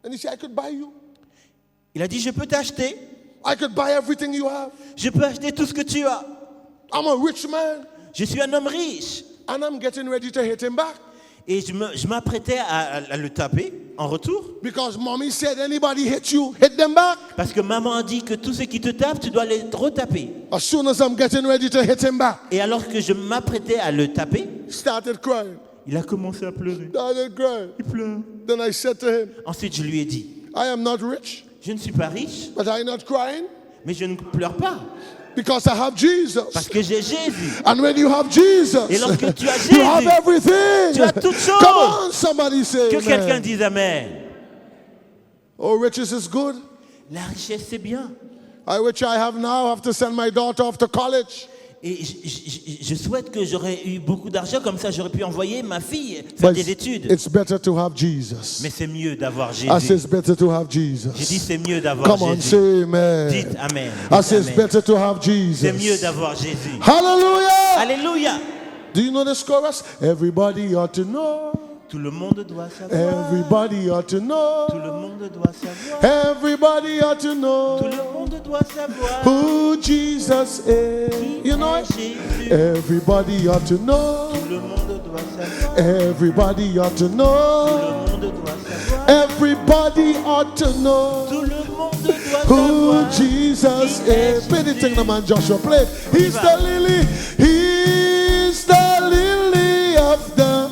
And he said, I could buy you. Il a dit, je peux t'acheter. I could buy everything you have. Je peux acheter tout ce que tu as. I'm a rich man. Je suis un homme riche. And I'm getting ready to hit him back. Et je m'apprêtais à le taper en retour. Because mommy said, anybody hit you, hit them back. Parce que maman a dit que tous ceux qui te tapent, tu dois les retaper. As soon as I'm getting ready to hit him back, Et alors que je m'apprêtais à le taper, he started crying. il a commencé à pleurer. Started crying. Il pleure. Then I said to him, Ensuite, je lui ai dit, I am not rich, je ne suis pas riche, but I'm not crying mais je ne pleure pas. because I have Jesus. Parce que j'ai Jésus. And when you have Jesus, Et lorsque tu as you have Jésus, everything. tu as toutes choses. Come on, somebody say Que quelqu'un amen. dise Amen. Oh, riches is good. La richesse, c'est bien. I wish I have now. I have to send my daughter off to college. Et je souhaite que j'aurais eu beaucoup d'argent, comme ça j'aurais pu envoyer ma fille faire But des études. it's better to have Jesus. Mais c'est mieux d'avoir I say Jésus. it's better to have J'ai dit Jesus. c'est mieux d'avoir Come on, Jésus. say amen. Dites Amen. I Dites say it's Amen. better to have C'est mieux Jesus. d'avoir Jésus. Hallelujah. Alléluia. Do you know this chorus? Everybody ought to know. Tout le monde doit savoir. Everybody ought to know. Tout le monde doit savoir. Everybody ought to Tout know le monde doit savoir. who Jesus is. You know it? Jésus. Everybody ought to know. Tout le monde doit savoir. Everybody ought to Tout know. le monde doit savoir. Everybody ought to know Tout le monde doit who savoir. Jesus Qui est is. Play the thing, the Jésus. man Joshua play. He's the lily. He's the lily of the.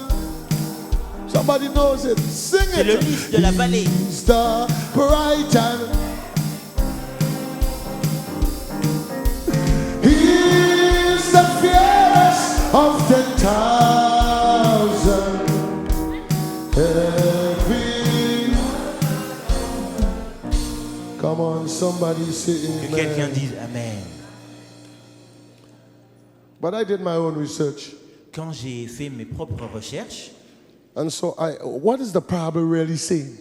Somebody knows it. Sing C'est le it. lys de la vallée. He's the bright and. He's the fairest of 10,000. Every. Come on, somebody say Que quelqu'un amen. dise Amen. But I did my own research. Quand j'ai fait mes propres recherches, And so, what is the parable really saying?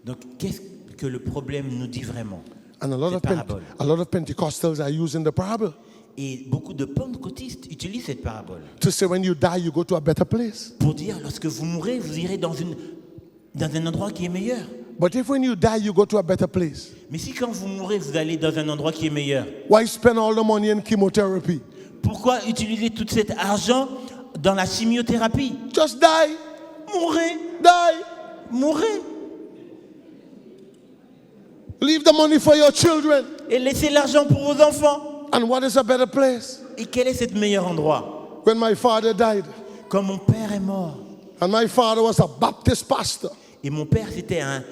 donc qu'est-ce que le problème nous dit vraiment? And Cette parabole. a lot of Pentecostals are using the parable Et beaucoup de pentecôtistes utilisent cette parabole to say when you die, you go to a better place. pour dire lorsque vous mourrez, vous irez dans un endroit qui est meilleur. But if when you die, you go to a better place, Mais si quand vous mourrez, vous allez dans un endroit qui est meilleur, why spend all the money in chemotherapy? pourquoi utiliser tout cet argent dans la chimiothérapie? Just die, Mourrez, die. mourrez Leave the money for your children. et laissez l'argent pour vos enfants. And what is a better place? Et quel est ce meilleur endroit? When my father died, Quand mon père est mort, and my father was a Baptist pastor, et mon père c'était un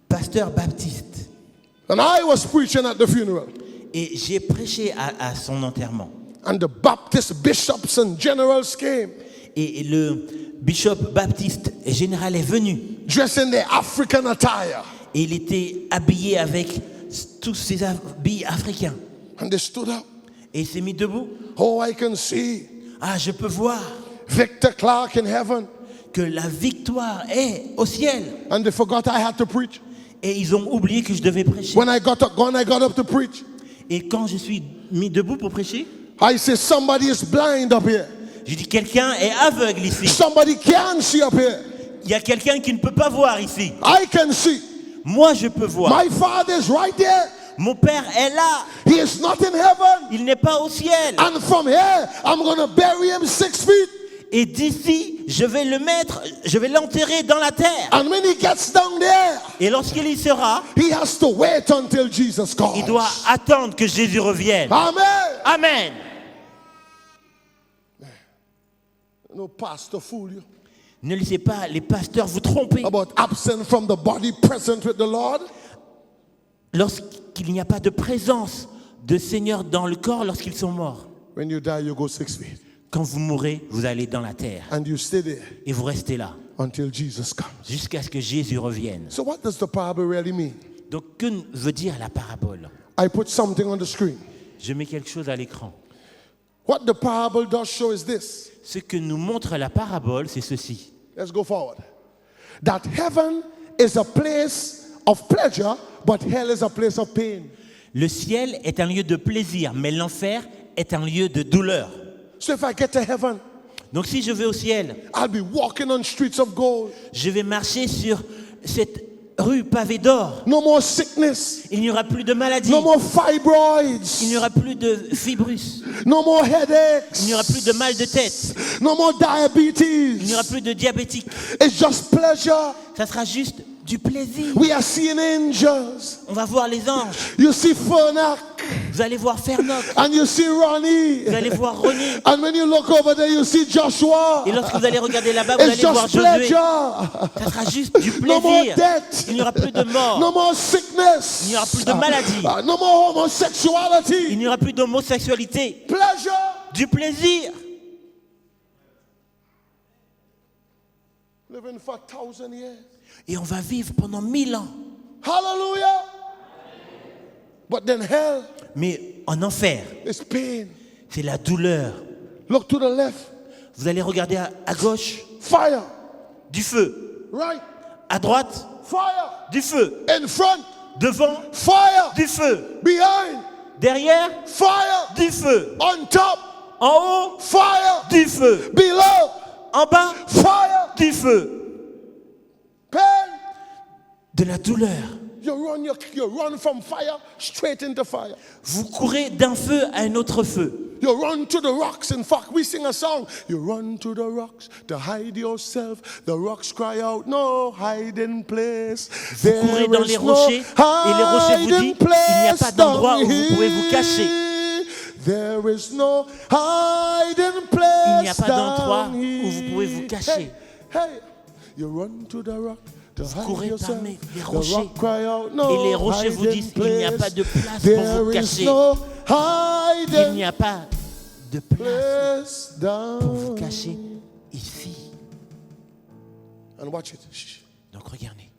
pasteur baptiste, and I was preaching at the funeral, et j'ai prêché à son enterrement. and the Baptist bishops and generals came, Et le bishop baptiste général est venu. dressed in their African attire, Et il était habillé avec tous ses habits africains. and they stood up. Et il s'est mis debout. Oh, I can see Ah, je peux voir Victor Clark in heaven. que la victoire est au ciel. And they forgot I had to preach. Et ils ont oublié que je devais prêcher. When I got up to preach, Et quand je suis mis debout pour prêcher, I say somebody is blind up here. j'ai dit quelqu'un est aveugle ici. Somebody can see up here. Il y a quelqu'un qui ne peut pas voir ici. I can see. Moi, je peux voir. My father is right there. Mon père est là. He is not in heaven. Il n'est pas au ciel. And from here, I'm going to bury him 6 feet. Et d'ici, je vais le mettre, je vais l'enterrer dans la terre. And when he gets down there, Et lorsqu'il y sera, he has to wait until Jesus calls. il doit attendre que Jésus revienne. Amen. Amen. No pastor fool you Ne laissez pas les pasteurs vous tromper. about absent from the body, present with the Lord. Lorsqu'il n'y a pas de présence de Seigneur dans le corps lorsqu'ils sont morts. When you die, you go 6 feet. Quand vous mourrez, vous allez dans la terre. And you stay there Et vous restez là until Jesus comes. jusqu'à ce que Jésus revienne. So what does the parable really mean? Donc que veut dire la parabole? I put something on the screen. Je mets quelque chose à l'écran. What the parable does show is this. Ce que nous montre la parabole, c'est ceci. Let's go forward. That heaven is a place of pleasure, but hell is a place of pain. Le ciel est un lieu de plaisir, mais l'enfer est un lieu de douleur. So if I get to heaven, Donc si je vais au ciel, I'll be walking on streets of gold. je vais marcher sur cette rue pavée d'or. No more sickness. Il n'y aura plus de maladies. No more Il n'y fibroids. aura plus de fibrus. No more headaches. Il n'y aura plus de mal de tête. No more Il n'y aura diabetes. plus de diabétiques. It's just pleasure. Ça sera juste du plaisir. We are seeing angels. On va voir les anges. You see Fernak Vous allez voir Fernoc. and you see Ronnie. Vous allez voir René. And when you look over there, you see Joshua. Et lorsque vous allez regarder là-bas, vous It's allez voir just Josué. pleasure. Ça sera juste du No more plaisir. death. Il n'y aura plus de mort. No more sickness. Il n'y aura plus de maladie. No more homosexuality. Il n'y aura plus d'homosexualité. Pleasure. Du plaisir. Living for 1,000 years. Et on va vivre pendant 1000 ans. Hallelujah. But then hell Mais en enfer, is pain. c'est la douleur. Look to the left. Vous allez regarder à gauche, Fire. du feu. Right. À droite, Fire. du feu. In front. Devant, Fire. du feu. Behind. Derrière, Fire. du feu. On top. En haut, fire. du feu. Below, En bas, fire. du feu. Pain. De la douleur. You run from fire straight into fire. Vous courez d'un feu à un autre feu. You run to the rocks. In fact, we sing a song. You run to the rocks to hide yourself. The rocks cry out, no hiding place. Vous courez dans les rochers et les rochers vous disent, il n'y a pas d'endroit où vous pouvez vous cacher. There is no hiding place. Il n'y a pas d'endroit où vous pouvez vous cacher. Hey, you run to the rock. Vous courez parmi les rochers et les rochers vous disent qu'il n'y a pas de place pour vous cacher. Il n'y a pas de place pour vous cacher ici. And watch it. Shh. Donc regardez,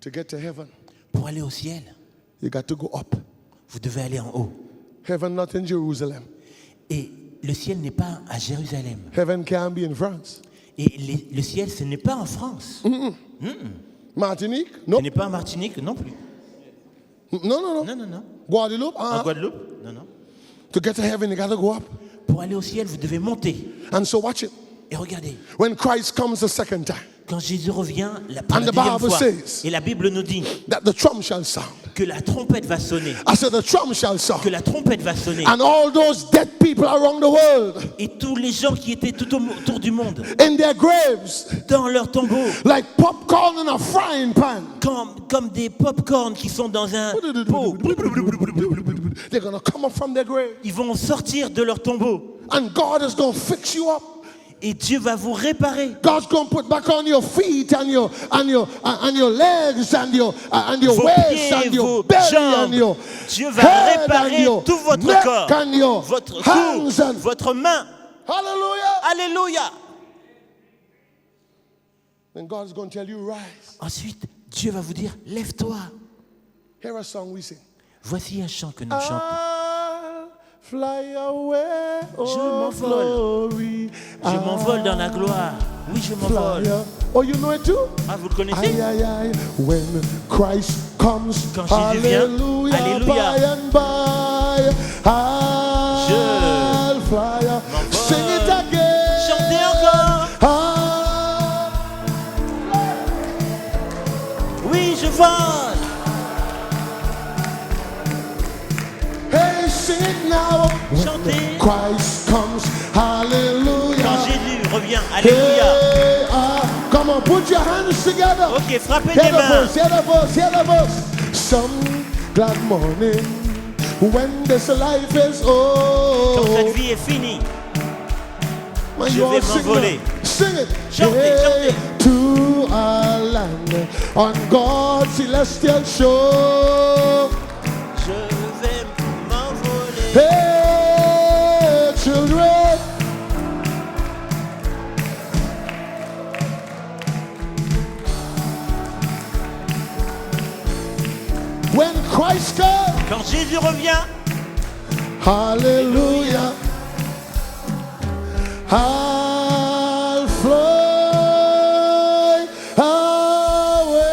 To get to heaven, pour aller au ciel, you got to go up. vous devez aller en haut. Heaven not in Jerusalem. Et le ciel n'est pas à Jérusalem. Heaven can be in France. Et le ciel, ce n'est pas en France. Martinique? Ce No. n'est pas en Martinique non plus. No. Non, non, non. Guadeloupe? En Guadeloupe? Non, non. To get to heaven, you got to go up. Pour aller au ciel, vous devez monter. And so watch it. Et regardez, When Christ comes the second time, quand Jésus revient pour And la the deuxième Bible fois, says- et la Bible nous dit that the trump shall sound. que la trompette va sonner, I said the trump shall que sound. la trompette va sonner, And all those dead people around the world et tous les gens qui étaient tout autour du monde, in their graves, dans leur tombeau, like popcorn in a frying pan, comme des pop-corn qui sont dans un pot, they're going to come up from their grave. ils vont sortir de leur tombeau, And God is going to fix you up. et Dieu va vous réparer. God's going to put back on your feet and your legs and your Vos waist pieds, and your vos belly jambes. and your Dieu va head and réparer your tout votre neck corps, and your votre hands cou, and votre main. hallelujah. Alléluia. Then God's going to tell you rise. Ensuite, Dieu va vous dire, lève-toi. Hear a song we sing. Voici un chant que nous chantons. I'll fly away, Je oh m'envole. glory. Je m'envole dans la gloire. Oui, je m'envole. Fly a- Oh, you know it too? Ah, vous le connaissez? Aïe, aïe, aïe. When Christ comes, Quand Jésus vient, hallelujah, alléluia. by and by, I'll fly. m'envole. Sing it again. Chantez encore. Ah, Oui, je vole. hey, sing it now. Chantez. Christ comes, hallelujah. Quand Jésus revient, alléluia. Hey, come on, put your hands together. Ok, frappez Hear des the mains. verse, hear the verse, hear the verse. Some glad morning when this life is Quand cette over. vie est finie, Man, je you all vais sing m'envoler. now. Sing it. Chantez, chantez. To a land on God's celestial shore. je vais m'envoler. Hey, children. When Christ comes, Quand Jésus revient, hallelujah, I'll fly away.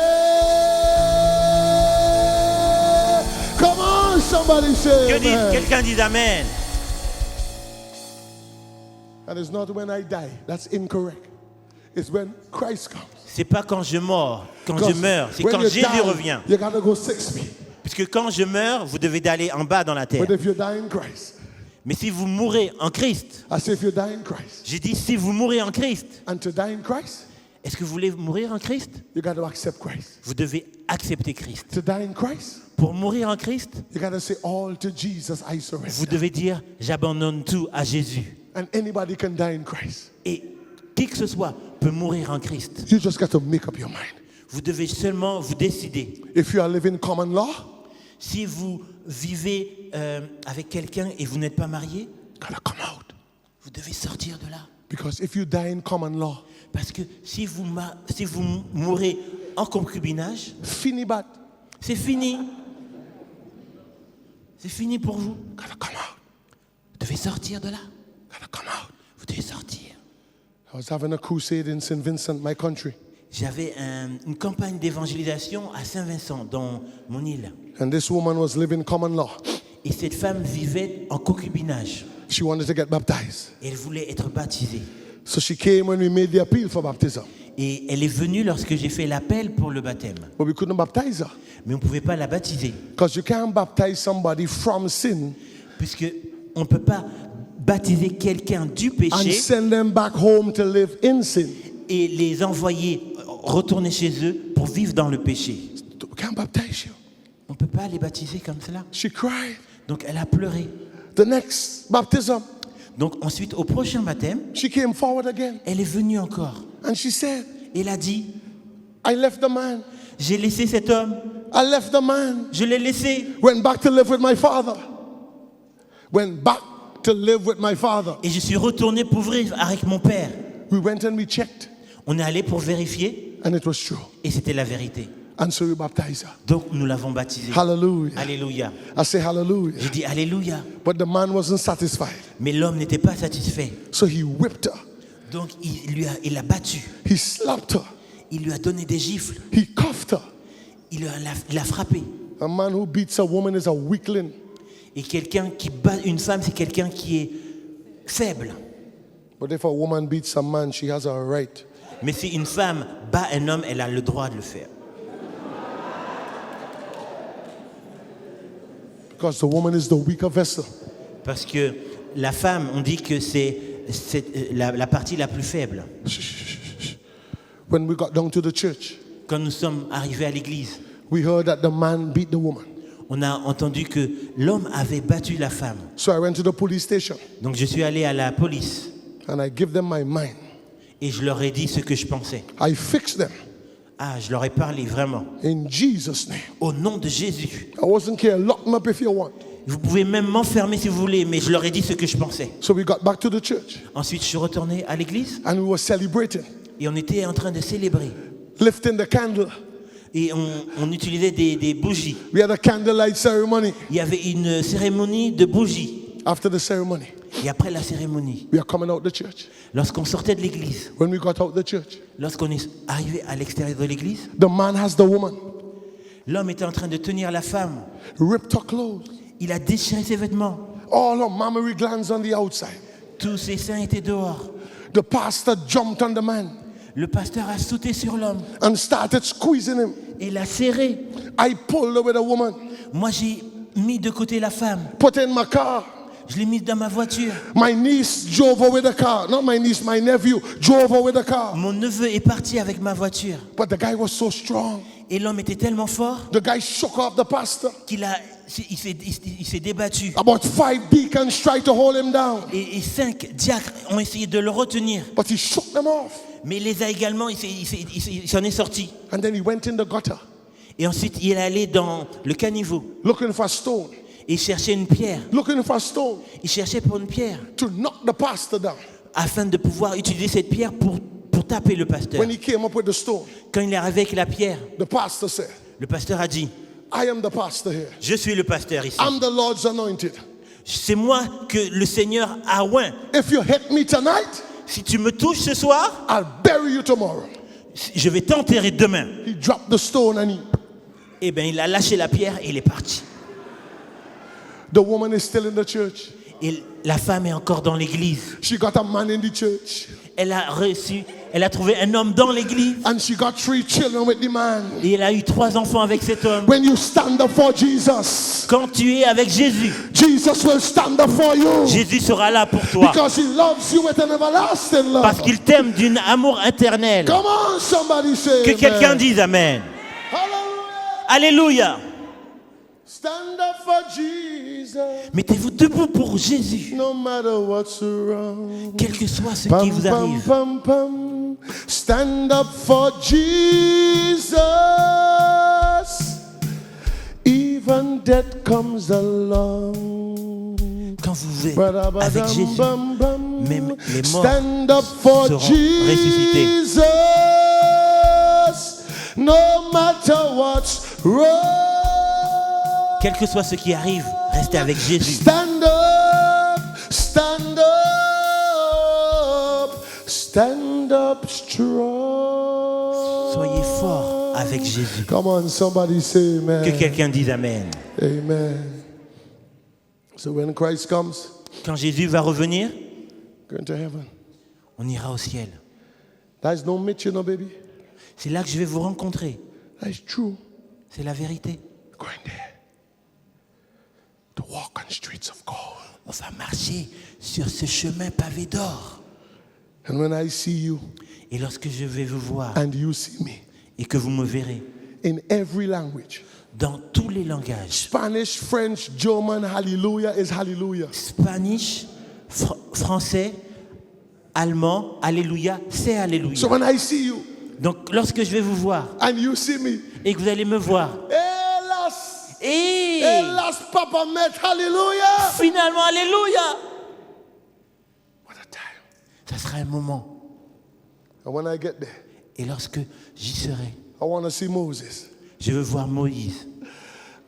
Come on, somebody say que dit amen. quelqu'un dise Amen. And it's not when I die. That's incorrect. It's when Christ comes. C'est pas quand je meurs, Because c'est when quand you Jésus die, revient. you gotta go 6 feet. Puisque quand je meurs, vous devez aller en bas dans la terre. But if you die in Christ, Mais si vous mourrez en Christ, I say if you die in Christ, j'ai dit si vous mourrez en Christ, and to die in Christ, est-ce que vous voulez mourir en Christ? you gotta accept Christ. Vous devez accepter Christ. To die in Christ, Pour mourir en Christ, you gotta say all to Jesus I vous surrender. devez dire j'abandonne tout à Jésus. And anybody can die in Christ. Et qui que ce soit peut mourir en Christ. You just got to make up your mind. Vous devez seulement vous décider. If you are living common law, Si vous vivez avec quelqu'un et vous n'êtes pas marié, gotta come out. vous devez sortir de là. Because if you die in common law, Parce que si vous mourrez en concubinage, fini bad, c'est fini. C'est fini pour vous. gotta come out. Vous devez sortir de là. Gotta come out. Vous devez sortir. I was having a crusade in St. Vincent, my country. J'avais une campagne d'évangélisation à Saint-Vincent, dans mon île. And this woman was living common law. Et cette femme vivait en concubinage. She wanted to get baptized. Et elle voulait être baptisée. So she came when we made the appeal for baptism. Et elle est venue lorsque j'ai fait l'appel pour le baptême. But we couldn't baptize her. Mais on ne pouvait pas la baptiser. Because you can't baptize somebody from sin Puisque on ne peut pas baptiser quelqu'un du and péché send them back home to live in sin. et les envoyer retourner chez eux pour vivre dans le péché. We can't baptize you. On ne peut pas les baptiser comme cela. She cried. Donc elle a pleuré. The next baptism, Donc ensuite, au prochain baptême, she came forward again elle est venue encore. and she said, Et elle a dit, I left the man. j'ai laissé cet homme, I left the man. je l'ai laissé. Went back to live with my father. Went back to live with my father. Et je suis retourné pour vivre avec mon père. We went and we checked On est allé pour vérifier and it was true. et c'était la vérité. And so we baptized her. Donc nous l'avons baptisé. Hallelujah. Alléluia. I say hallelujah. J'ai dit Alléluia. But the man wasn't satisfied. Mais l'homme n'était pas satisfait. So he whipped her. Donc il l'a battu. He slapped her. Il lui a donné des gifles. He cuffed her. Il l'a frappé. A man who beats a woman is a weakling. Et quelqu'un qui bat une femme, c'est quelqu'un qui est faible. But if a woman beats a man, she has a right. Mais si une femme bat un homme, elle a le droit de le faire. Because the woman is the weaker vessel. Parce que la femme, on dit que c'est la partie la plus faible. When we got down to the church, Quand nous sommes arrivés à l'église, we heard that the man beat the woman. on a entendu que l'homme avait battu la femme. So I went to the police station Donc je suis allé à la police and I give them my mind. et je leur ai dit ce que je pensais. I fixed them Ah, je leur ai parlé vraiment. in Jesus' name. Au nom de Jésus. I wasn't care. Lock them up if you want. Vous pouvez même m'enfermer si vous voulez, mais je leur ai dit ce que je pensais. So we got back to the church Ensuite, je suis retourné à l'église and we were celebrating, et on était en train de célébrer. lifting the candle. Et on utilisait des bougies. We had a candlelight ceremony. Il y avait une cérémonie de bougies. After the ceremony, Et après la cérémonie, we are coming out the church. lorsqu'on sortait de l'église, When we got out the church, lorsqu'on est arrivé à l'extérieur de l'église, the man has the woman, l'homme était en train de tenir la femme. ripped her clothes. Il a déchiré ses vêtements. All her mammary glands on the outside. Tous ses seins étaient dehors. The pastor jumped on the man Le pasteur a sauté sur l'homme and started squeezing him. et l'a serré. I pulled her with a woman, Moi, j'ai mis de côté la femme. put her in my car. Je l'ai mise dans ma voiture. My niece drove her with a car. Not my niece, my nephew drove her with a car. Mon neveu est parti avec ma voiture. But the guy was so strong. Et l'homme était tellement fort The guy shook off the pastor. il s'est débattu. About 5 deacons tried to hold him down, Et 5 diacres ont essayé de le retenir. but he shook them off. Mais il les a également, il s'en est sorti. And then he went in the gutter Et ensuite, il est allé dans le caniveau. looking for a stone, Et il cherchait une pierre. looking for a stone Il cherchait pour une pierre. to knock the pastor down. Afin de pouvoir utiliser cette pierre pour taper le pasteur. When he came up with the stone, Quand il est arrivé avec la pierre, the pastor said, le pasteur a dit, I am the pastor here. je suis le pasteur ici. I'm the Lord's anointed. C'est moi que le Seigneur a oint. If you hit me tonight, Si tu me touches ce soir, I'll bury you tomorrow. je vais t'enterrer demain. He dropped the stone and Eh bien, il a lâché la pierre et il est parti. the woman is still in the church. Et la femme est encore dans l'église. She got a man in the church. Elle a trouvé un homme dans l'église. And she got 3 children with the man. Et elle a eu 3 enfants avec cet homme. When you stand up for Jesus, Quand tu es avec Jésus, Jesus will stand up for you. Jésus sera là pour toi. Because he loves you with an everlasting love. Parce qu'il t'aime d'un amour éternel. Come on, somebody say Que quelqu'un amen. dise Amen. Hallelujah. Alléluia. Stand up for Jesus. Mettez-vous debout pour Jésus. No matter what's around. Quel que soit ce qui vous arrive. Pam, pam. Stand up for Jesus. Even death comes along. Quand vous êtes avec Jésus, même les morts Stand up for seront ressuscités. Jesus. No matter what's wrong. Quel que soit ce qui arrive, restez avec Jésus. Stand up, stand up, stand up strong. Soyez forts avec Jésus. Come on, somebody say amen. Que quelqu'un dise Amen. Amen. So when Christ comes, Quand Jésus va revenir, going to heaven. on ira au ciel. That's no meet you, no baby. C'est là que je vais vous rencontrer. That's true. C'est la vérité. Going there. To walk on streets of gold. On va marcher sur ce chemin pavé d'or. And when I see you Et lorsque je vais vous voir and you see me, et que vous me verrez in every language, dans tous les langages, Spanish, French, German, hallelujah is hallelujah. Spanish, français, allemand, alléluia, c'est alléluia. So when I see you Donc lorsque je vais vous voir and you see me, et que vous allez me voir, et Elas Papa met hallelujah. finalement alléluia, What a time. ça sera un moment. And when I get there, Et lorsque j'y serai, I want to see Moses. je veux voir Moïse.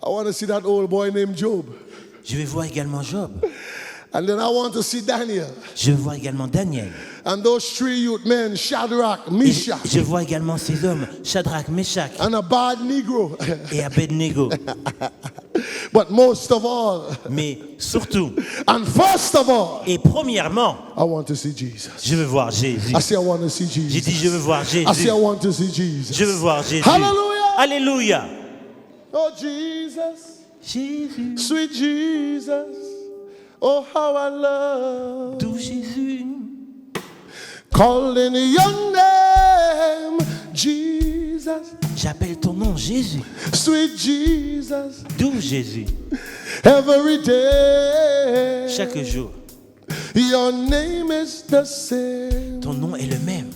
I want to see that old boy named Job. Je vais voir également Job. And then I want to see Daniel. Je veux voir également Daniel. And those 3 youth men, Shadrach, Et Meshach, je vois également ces hommes, Shadrach, Meshach and a bad Negro. et Abednego. But most of all, Mais surtout, and first of all, et premièrement, I want to see Jesus. je veux voir Jésus. I say I want to see Jesus. J'ai dit, je veux voir I say Jésus. I want to see Jesus. Je veux voir Jésus. Hallelujah. Alléluia. Oh Jesus, Jésus, sweet Jesus. Oh how I love doux Jésus. calling your name, Jesus, J'appelle ton nom, Jésus. sweet Jesus. Doux Jésus. Every day, Chaque jour, your name is the same. ton nom est le même.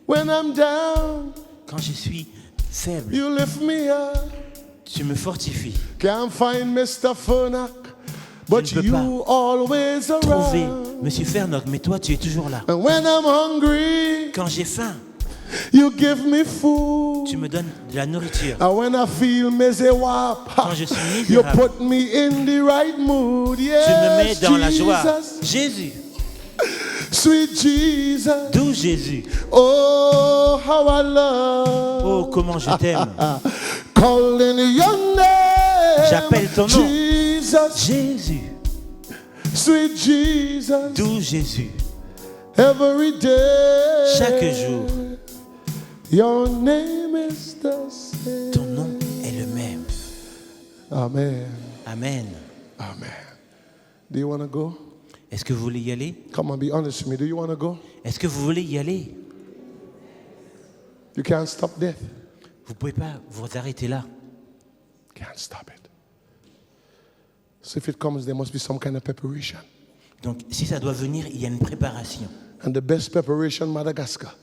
When I'm down, Quand je suis faible, you lift me up. tu me fortifies. Can't find Mr. Furnack, but Je ne peux you always Trouver around. Monsieur Fernock, mais toi, tu es toujours là. And when I'm hungry, Quand j'ai faim, you give me food. tu me donnes de la nourriture. And when I feel miserable, Quand je suis you misérable, put me in the right mood. tu me mets Yes, dans la joie. Jesus, Jésus, sweet Jesus. doux Jésus. Oh, how I love Oh, comment je t'aime. calling your name. J'appelle ton nom. Jesus, Jésus, sweet Jesus. doux Jésus. Every day, Chaque jour, your name is the same. ton nom est le même. Amen. Amen. Amen. Do you want to go? Est-ce que vous voulez y aller? Come on, be honest with me. Do you want to go? Est-ce que vous voulez y aller? You can't stop death. Vous ne pouvez pas vous arrêter là. Can't stop it. So if it comes, there must be some kind of preparation. Donc, si ça doit venir, il y a une préparation. And the best preparation, Madagascar.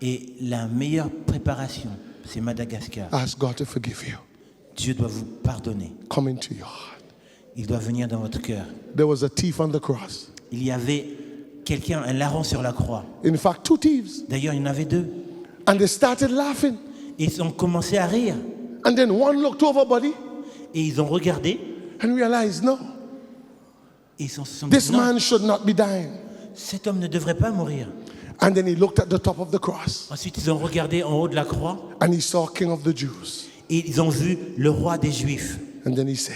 Et la meilleure préparation, c'est Madagascar. Ask God to forgive you. Dieu doit vous pardonner. Come into your heart. Il doit venir dans votre cœur. There was a thief on the cross. Il y avait quelqu'un, un larron sur la croix. In fact, 2 thieves. D'ailleurs, il y en avait 2. And they started laughing. Et ils ont commencé à rire. And then one looked over, buddy, Et ils ont regardé. and realized, no, Et ils se sont this dit, non, man should not be dying. cet homme ne devrait pas mourir. And then he looked at the top of the cross. Ensuite, ils ont regardé en haut de la croix. And he saw King of the Jews. Et ils ont vu le roi des Juifs. And then he said,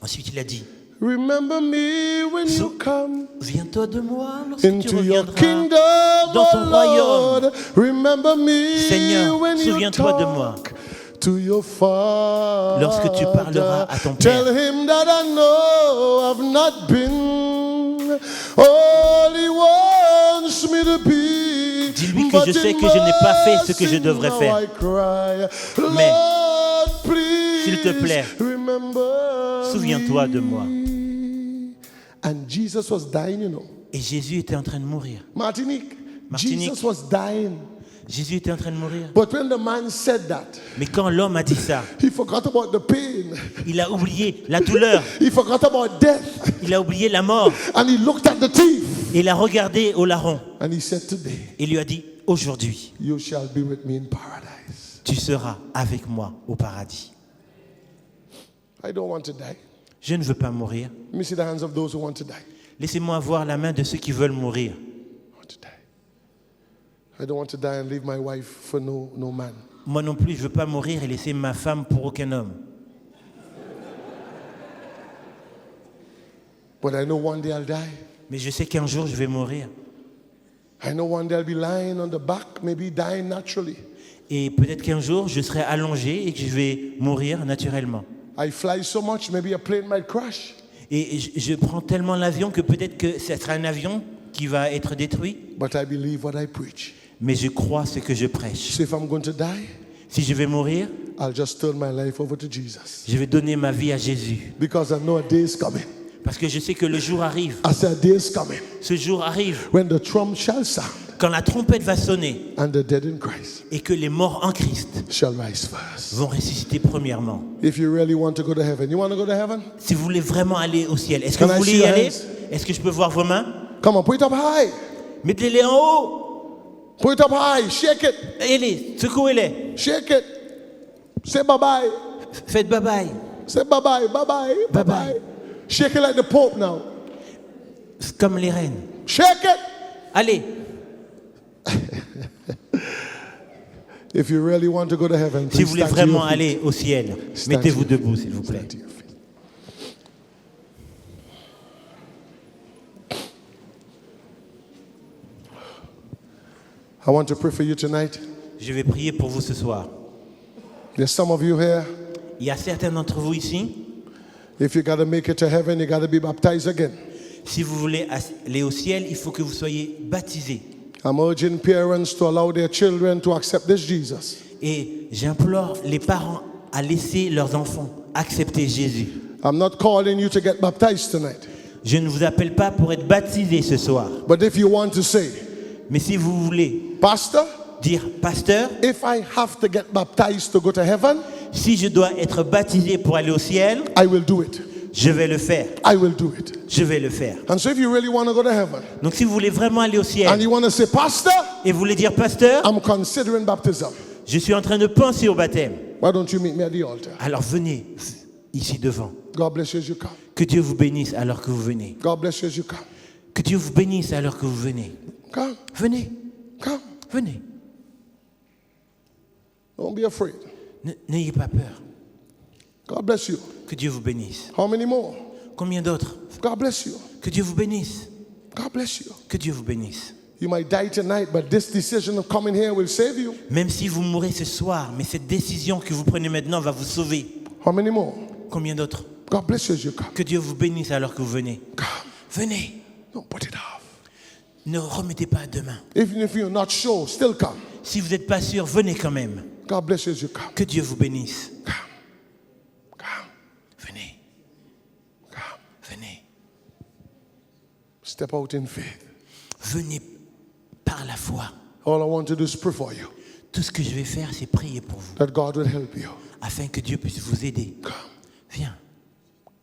Ensuite, il a dit, remember me when you come viens-toi de moi lorsque tu into your reviendras kingdom, dans ton oh royaume. Lord. Remember me Seigneur, when you souviens-toi de moi. talk to your father. Lorsque tu parleras à ton Tell père. him that I know I've not been all he wants me to be. Dis-lui que je sais que je n'ai pas fait ce que je devrais faire. Mais, s'il te plaît, souviens-toi de moi. And Jesus was dying, you know. Et Jésus était en train de mourir. Martinique. Martinique. Jesus was dying. Jésus était en train de mourir. But when the man said that, Mais quand l'homme a dit ça, he forgot about the pain. il a oublié la douleur, He forgot about death. il a oublié la mort. And he looked at the thief. Et il a regardé au larron And he said, today, et lui a dit, aujourd'hui, you shall be with me in paradise. tu seras avec moi au paradis. I don't want to die. Je ne veux pas mourir. Let me see the hands of those who want to die. Laissez-moi voir la main de ceux qui veulent mourir. I want to die. I don't want to die and leave my wife for no man. Moi non plus, je ne veux pas mourir et laisser ma femme pour aucun homme. But I know one day I'll die. Mais je sais qu'un jour, je vais mourir. I know one day I'll be lying on the back, maybe dying naturally. Et peut-être qu'un jour, je serai allongé et que je vais mourir naturellement. I fly so much, maybe a plane might crash. Et je prends tellement l'avion que peut-être que ce sera un avion qui va être détruit. But I believe what I preach. Mais je crois ce que je prêche. So if I'm going to die, Si je vais mourir, I'll just turn my life over to Jesus. je vais donner ma vie à Jésus. Because I know a day is coming. Parce que je sais que le jour arrive. I said a day is coming. Ce jour arrive When the trump shall sound quand la trompette va sonner and the dead in Christ et que les morts en Christ shall rise first. vont ressusciter premièrement. If you really want to go to heaven, you want to go to heaven? Si vous voulez vraiment aller au ciel, est-ce que Can vous I voulez see y your aller? hands? Est-ce que je peux voir vos mains? Come on, put it up high. Mettez-les en haut. Put it up high. Shake it. Ayez-les, secouez-les. Shake it. Say bye-bye. Faites bye-bye. Say bye-bye. Bye-bye. Bye-bye. Shake it like the Pope now. C'est comme les reines. Shake it. Allez. If you really want to go to heaven, Si please vous voulez stand to your vraiment feet. aller au ciel, Stand mettez-vous to your debout, feet. s'il vous plaît. Stand to your feet. I want to pray for you tonight. Je vais prier pour vous ce soir. There's some of you here. Il y a certains d'entre vous ici, If you got to make it to heaven, you got to be baptized again. si vous voulez aller au ciel, il faut que vous soyez baptisés. I'm urging parents to allow their children to accept this Jesus. Et j'implore les parents à laisser leurs enfants accepter Jésus. I'm not calling you to get baptized tonight. Je ne vous appelle pas pour être baptisés ce soir. But if you want to say, Mais si vous voulez Pastor, dire, pasteur, if I have to get baptized to go to heaven, si je dois être baptisé pour aller au ciel, I will do it. je vais le faire. I will do it. Je vais le faire. And so if you really want to go to heaven, Donc si vous voulez vraiment aller au and ciel you want to say, Pastor, et vous voulez dire, pasteur, I'm considering baptism, je suis en train de penser au baptême, why don't you meet me at the altar? alors venez ici devant. God bless you as you come. Que Dieu vous bénisse alors que vous venez. God bless you as you come. Que Dieu vous bénisse alors que vous venez. Come, Venez, come. venez. Don't be afraid. N'ayez pas peur. God bless you. Que Dieu vous bénisse. How many more? Combien d'autres? God bless you. Que Dieu vous bénisse. God bless you. Que Dieu vous bénisse. You might die tonight, but this decision of coming here will save you. Même si vous mourrez ce soir, mais cette décision que vous prenez maintenant va vous sauver. How many more? Combien d'autres? God bless you as you come. Que Dieu vous bénisse alors que vous venez. Come. Venez. Don't put it off. Ne remettez pas à demain. Even if you're not sure, still come. Si vous n'êtes pas sûr, venez quand même. God bless you as you come. Que Dieu vous bénisse. Come. Come. Venez. Come. Venez. Step out in faith. Venez par la foi. All I want to do is pray for you, Tout ce que je vais faire, c'est prier pour vous, that God will help you. afin que Dieu puisse vous aider. Come. Viens,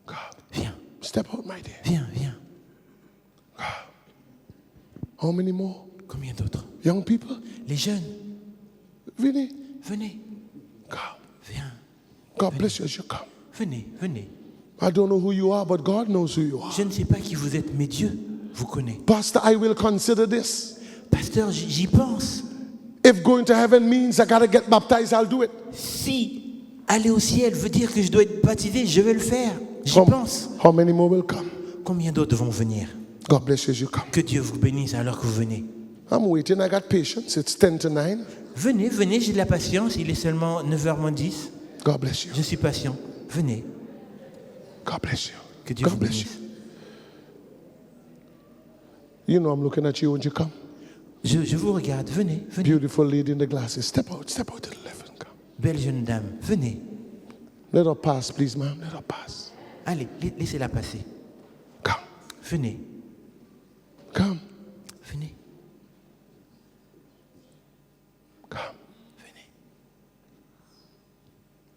Come. viens, Step out, my dear. viens, viens. How many more? Combien d'autres? Young people? Les jeunes, Vinny. venez, Come. viens, God bless you as you come. venez, venez. I don't know who you are, but God knows who you are. Je ne sais pas qui vous êtes, mais Dieu vous connaît. Pastor, I will consider this. Pasteur, j'y pense. If going to heaven means I got to get baptized, I'll do it. Si aller au ciel veut dire que je dois être baptisé, je vais le faire. J'y How- pense. How many more will come? Combien d'autres vont venir? God bless you as you come. Que Dieu vous bénisse alors que vous venez. I'm waiting. I got patience. It's 10 to 9. Venez, venez, j'ai de la patience. Il est seulement 9h moins 10. God bless you. Je suis patient. Venez. God bless you. Que Dieu God vous bless you. bénisse. You know I'm looking at you when you come. Je vous regarde. Venez, venez. Beautiful lady in the glasses. Step out to the left and come. Belle jeune dame. Venez. Let her pass, please, ma'am. Let her pass. Allez, laissez-la passer. Come. Venez. Come. Venez. Come. Venez.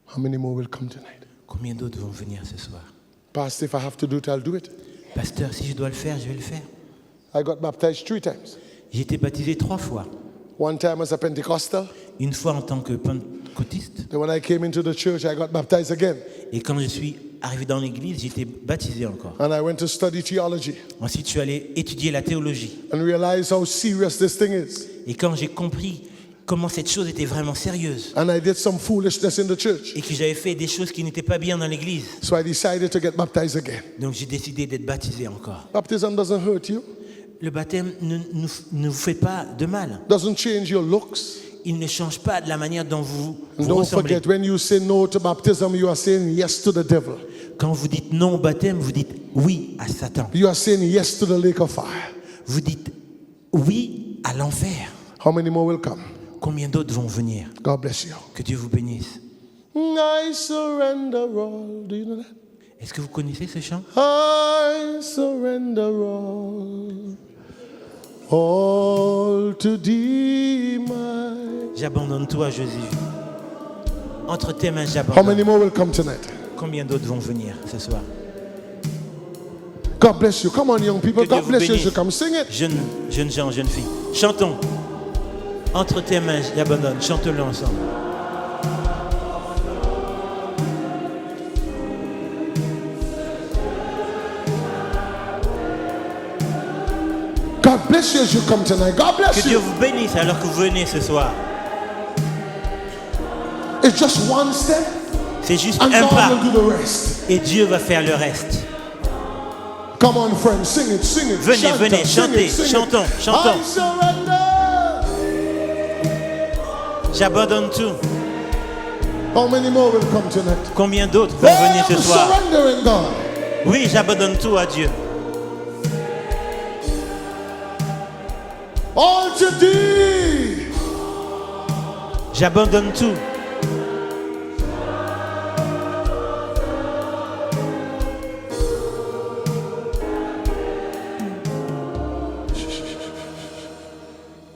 How many more will come tonight? Combien d'autres vont venir ce soir? Pastor, if I have to do it, I'll do it. Pasteur, si je dois le faire, je vais le faire. I got baptized 3 times. J'ai été baptisé 3 fois. One time as a Pentecostal. Une fois en tant que pentecôtiste. Then when I came into the church, I got baptized again. Et quand je suis arrivé dans l'église, j'ai été baptisé encore. And I went to study theology Ensuite, je suis allé étudier la théologie. and realized how serious this thing is. Et quand j'ai compris comment cette chose était vraiment sérieuse. And I did some foolishness in the church. Et que j'avais fait des choses qui n'étaient pas bien dans l'église. So I decided to get baptized again. Donc j'ai décidé d'être baptisé encore. Baptism doesn't hurt you. Le baptême ne vous fait pas de mal. Doesn't change your looks. Il ne change pas de la manière dont vous Don't ressemblez. forget, when you say no to baptism, you are saying yes to the devil. Quand vous dites non au baptême, vous dites oui à Satan. You are saying yes to the lake of fire. Vous dites oui à l'enfer. How many more will come? Combien d'autres vont venir? God bless you. Que Dieu vous bénisse. I surrender all. Do you know that? Est-ce que vous connaissez ce chant? I surrender all. All to thee, my. J'abandonne tout à Jésus. Entre tes mains, How j'abandonne. many more will come tonight? Combien d'autres vont venir ce soir? God bless you. Come on, young people. Que Dieu God vous bless you as bénisse. you come. Sing it. Jeunes gens, jeunes filles. Chantons. Entre tes mains, j'abandonne. Chantons-le ensemble. God bless you as you come tonight. God Que bless Dieu you. vous bénisse alors que vous venez ce soir. It's just one step, C'est juste and un God pas. will do the rest. Et Dieu va faire le reste. Come on, friends. Sing it. Sing it. Venez, Chante, venez, sing chantez, it, sing it. chantons, chantons. I surrender. J'abandonne tout. How many more will come tonight? Combien d'autres vont venir ce I'm soir? surrendering, God. Oui, j'abandonne tout à Dieu. All to thee. J'abandonne tout.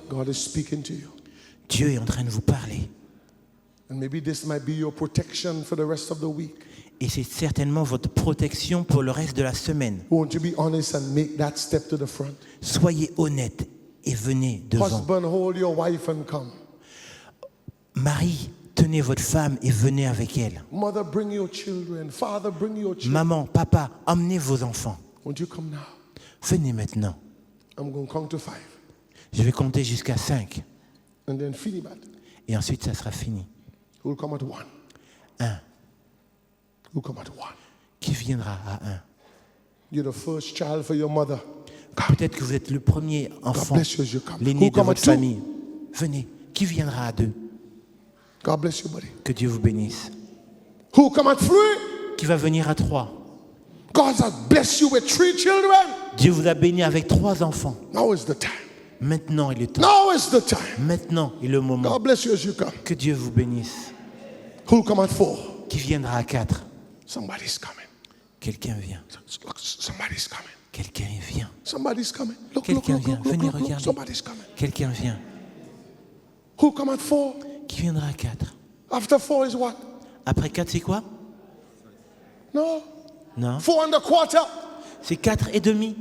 God is speaking to you. Dieu est en train de vous parler. And maybe this might be your protection for the rest of the week. Et c'est certainement votre protection pour le reste de la semaine. Won't you be honest and make that step to the front? Soyez honnête et venez devant. Husband, hold your wife and come. Marie, tenez votre femme et venez avec elle. Mother, bring your children. Father, bring your children. Maman, papa, emmenez vos enfants. Won't you come now? Venez maintenant. I'm going to count to 5. Je vais compter jusqu'à 5. And then finibat. Et ensuite, ça sera fini. Who will come at 1? 1. Who will come at 1? Qui viendra à 1? You're the first child for your mother. Peut-être que vous êtes le premier enfant, bless you as you come. l'aîné Who de come votre at 2? famille. Venez. Qui viendra à 2? God bless you, buddy. Que Dieu vous bénisse. Who come at 3? Qui va venir à 3? God has blessed you with 3 children. Dieu vous a béni avec 3 enfants. Now is the time. Maintenant est le temps. Now is the time. Maintenant est le moment. God bless you as you come. Que Dieu vous bénisse. Who come at 4? Qui viendra à 4? Somebody's coming. Quelqu'un vient. Look, somebody's coming. Quelqu'un vient. Somebody's coming. Look, Quelqu'un vient. Venez regarder. Somebody's coming. Quelqu'un vient. Who come at 4? Qui viendra à 4? After 4 is what? Après 4, c'est quoi? No. Non. 4 and a quarter. C'est 4 et demi.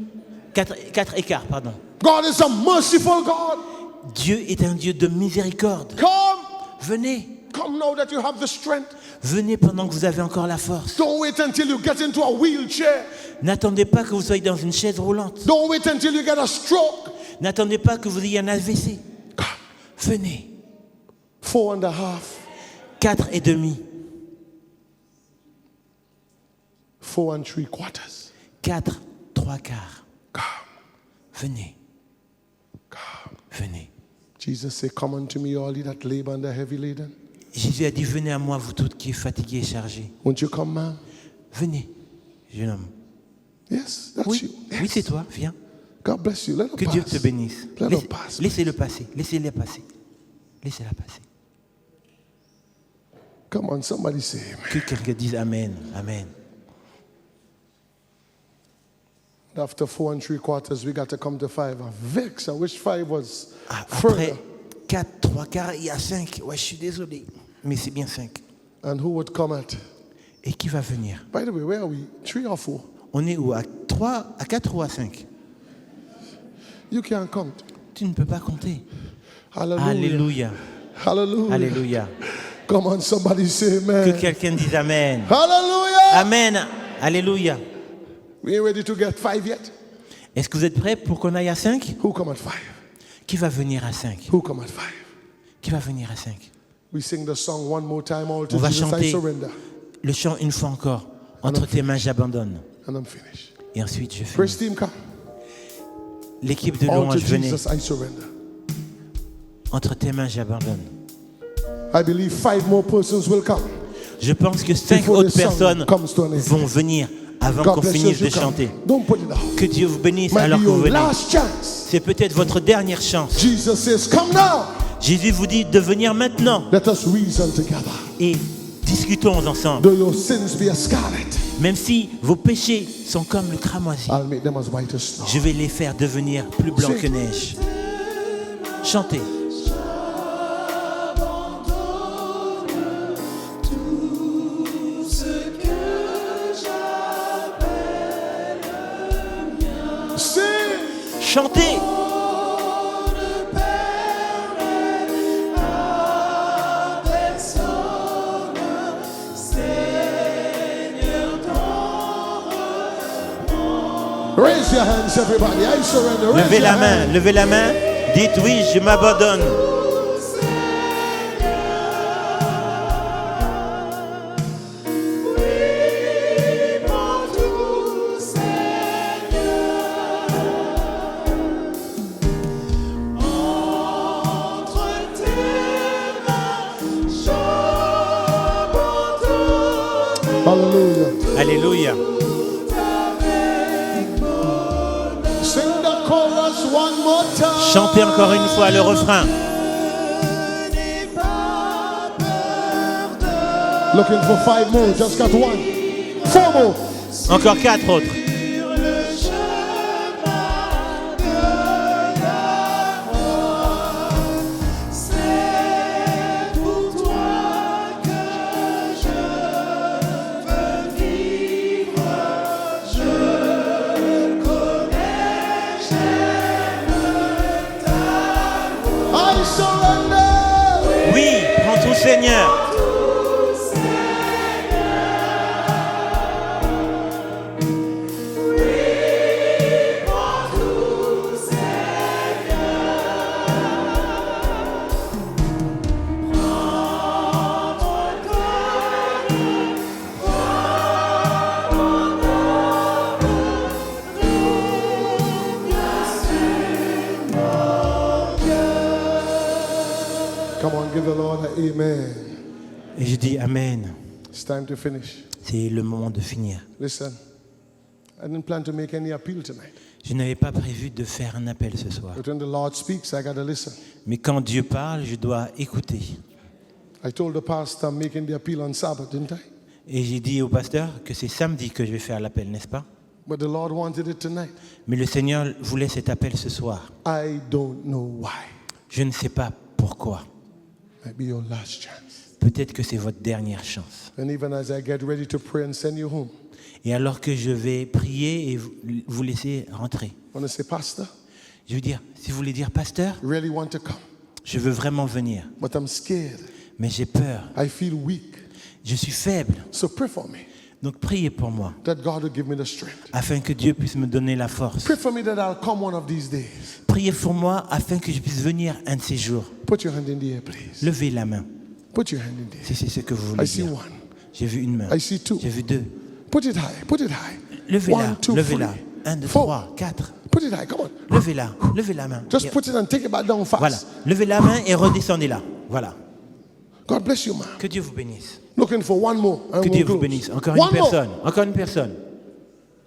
4 et quart, pardon. God is a merciful God. Dieu est un Dieu de miséricorde. Come. Venez. Come now that you have the strength. Venez pendant que vous avez encore la force. Don't wait until you get into a wheelchair. N'attendez pas que vous soyez dans une chaise roulante. Don't wait until you get a stroke. N'attendez pas que vous ayez un AVC. Come. Venez. 4 and a half. 4 et demi. 4 and 3 quarters. 4, 3 quarts. Come. Venez. Come. Venez. Jesus said, come unto me, all ye that labor and are heavy laden. Jésus a dit, venez à moi, vous toutes qui êtes fatigués et chargés. Won't you come, ma'am? Venez, jeune homme. Yes, that's Oui, you. Yes. oui, c'est toi, viens. God bless you. Let her Que Dieu pass. te bénisse. Let her pass. Laissez-le passer, laissez-la passer. Laissez-la passer. Come on, somebody say amen. Que quelqu'un dise Amen, Amen. After 4 and 3 quarters, we got to come to 5. I'm vexed. I wish 5 was Après further. 4, 3 quarts, il y a 5. Ouais, je suis désolé, mais c'est bien 5. And who would come at? Et qui va venir? By the way, where are we? 3 or 4? On est où? À 3, à 4 ou à 5? You can't count. Tu ne peux pas compter. Hallelujah. Alléluia. Hallelujah. Alléluia. Come on, somebody say Que amen. quelqu'un dise Amen. Hallelujah. Amen. Alléluia. We ain't ready to get 5 yet. Est-ce que vous êtes prêts pour qu'on aille à 5? Who come at 5? Qui va venir à 5? Who come at 5? Qui va venir à 5? We sing the song one more time. All to On va Jesus I chanter surrender. le chant une fois encore. Entre tes mains, j'abandonne. And I'm finished. Et ensuite, je finis. Praise team, come. L'équipe de All to louange, venez. Jesus I surrender. Entre tes mains, j'abandonne. I believe 5 more persons will come. Je pense que 5 Before autres this song personnes comes to an end. vont venir avant God qu'on bless you finisse as you de come. chanter. Don't put it down. Que Dieu vous bénisse Might alors be que vous your venez. last chance. C'est peut-être votre dernière chance. Jesus says, come now. Jésus vous dit de venir maintenant Let us reason together. et discutons ensemble. Though your sins be as scarlet, Même si vos péchés sont comme le cramoisi, I'll make them as white as snow. je vais les faire devenir plus blancs que neige. Chantez. Sing. Chantez. Raise your hands, everybody. I surrender. Raise Levez your la main, hand. levez la main. Dites oui, je m'abandonne. Hallelujah. Alléluia. Sing the chorus one more time. Chantez encore une fois le refrain. Looking for 5 more. Just got 1. 4 more. Encore 4 autres. I surrender. Oui, prends tout Seigneur. Come on, give the Lord an amen. Et je dis Amen. It's time to finish. C'est le moment de finir. Listen, I didn't plan to make any appeal tonight. Je n'avais pas prévu de faire un appel ce soir. But when the Lord speaks, I got to listen. Mais quand Dieu parle, je dois écouter. I told the pastor I'm making the appeal on Sabbath, didn't I? Et j'ai dit au pasteur que c'est samedi que je vais faire l'appel, n'est-ce pas? But the Lord wanted it tonight. Mais le Seigneur voulait cet appel ce soir. I don't know why. Je ne sais pas pourquoi. Might be your last chance. Peut-être que c'est votre dernière chance. And even as I get ready to pray and send you home, Et alors que je vais prier et vous laisser rentrer, I want to say, Pastor, je veux dire, si vous voulez dire, pasteur, I really want to come, je veux vraiment venir, but I'm scared. mais j'ai peur, I feel weak. je suis faible. So pray for me Donc priez pour moi, that God will give me the strength. afin que Dieu puisse me donner la force. Pray for me that I'll come one of these days. Priez pour moi, afin que je puisse venir un de ces jours. Put your hand in the air, please. Levez la main, Put your hand in the air. si c'est ce que vous I voulez see dire. one. J'ai vu une main, I see 2. j'ai vu 2. Put it high. Put it high. Levez-la, 1, 2, levez-la. 3, 1, 2, 4. 3, 4. Put it high. Come on. Levez-la, levez la main. Just put it and take it back down fast. Voilà, levez la main et redescendez-la. Voilà. God bless you, man. Que Dieu vous bénisse. Looking for one more. And Que we'll Dieu vous close. bénisse. Encore One une personne. Encore une personne.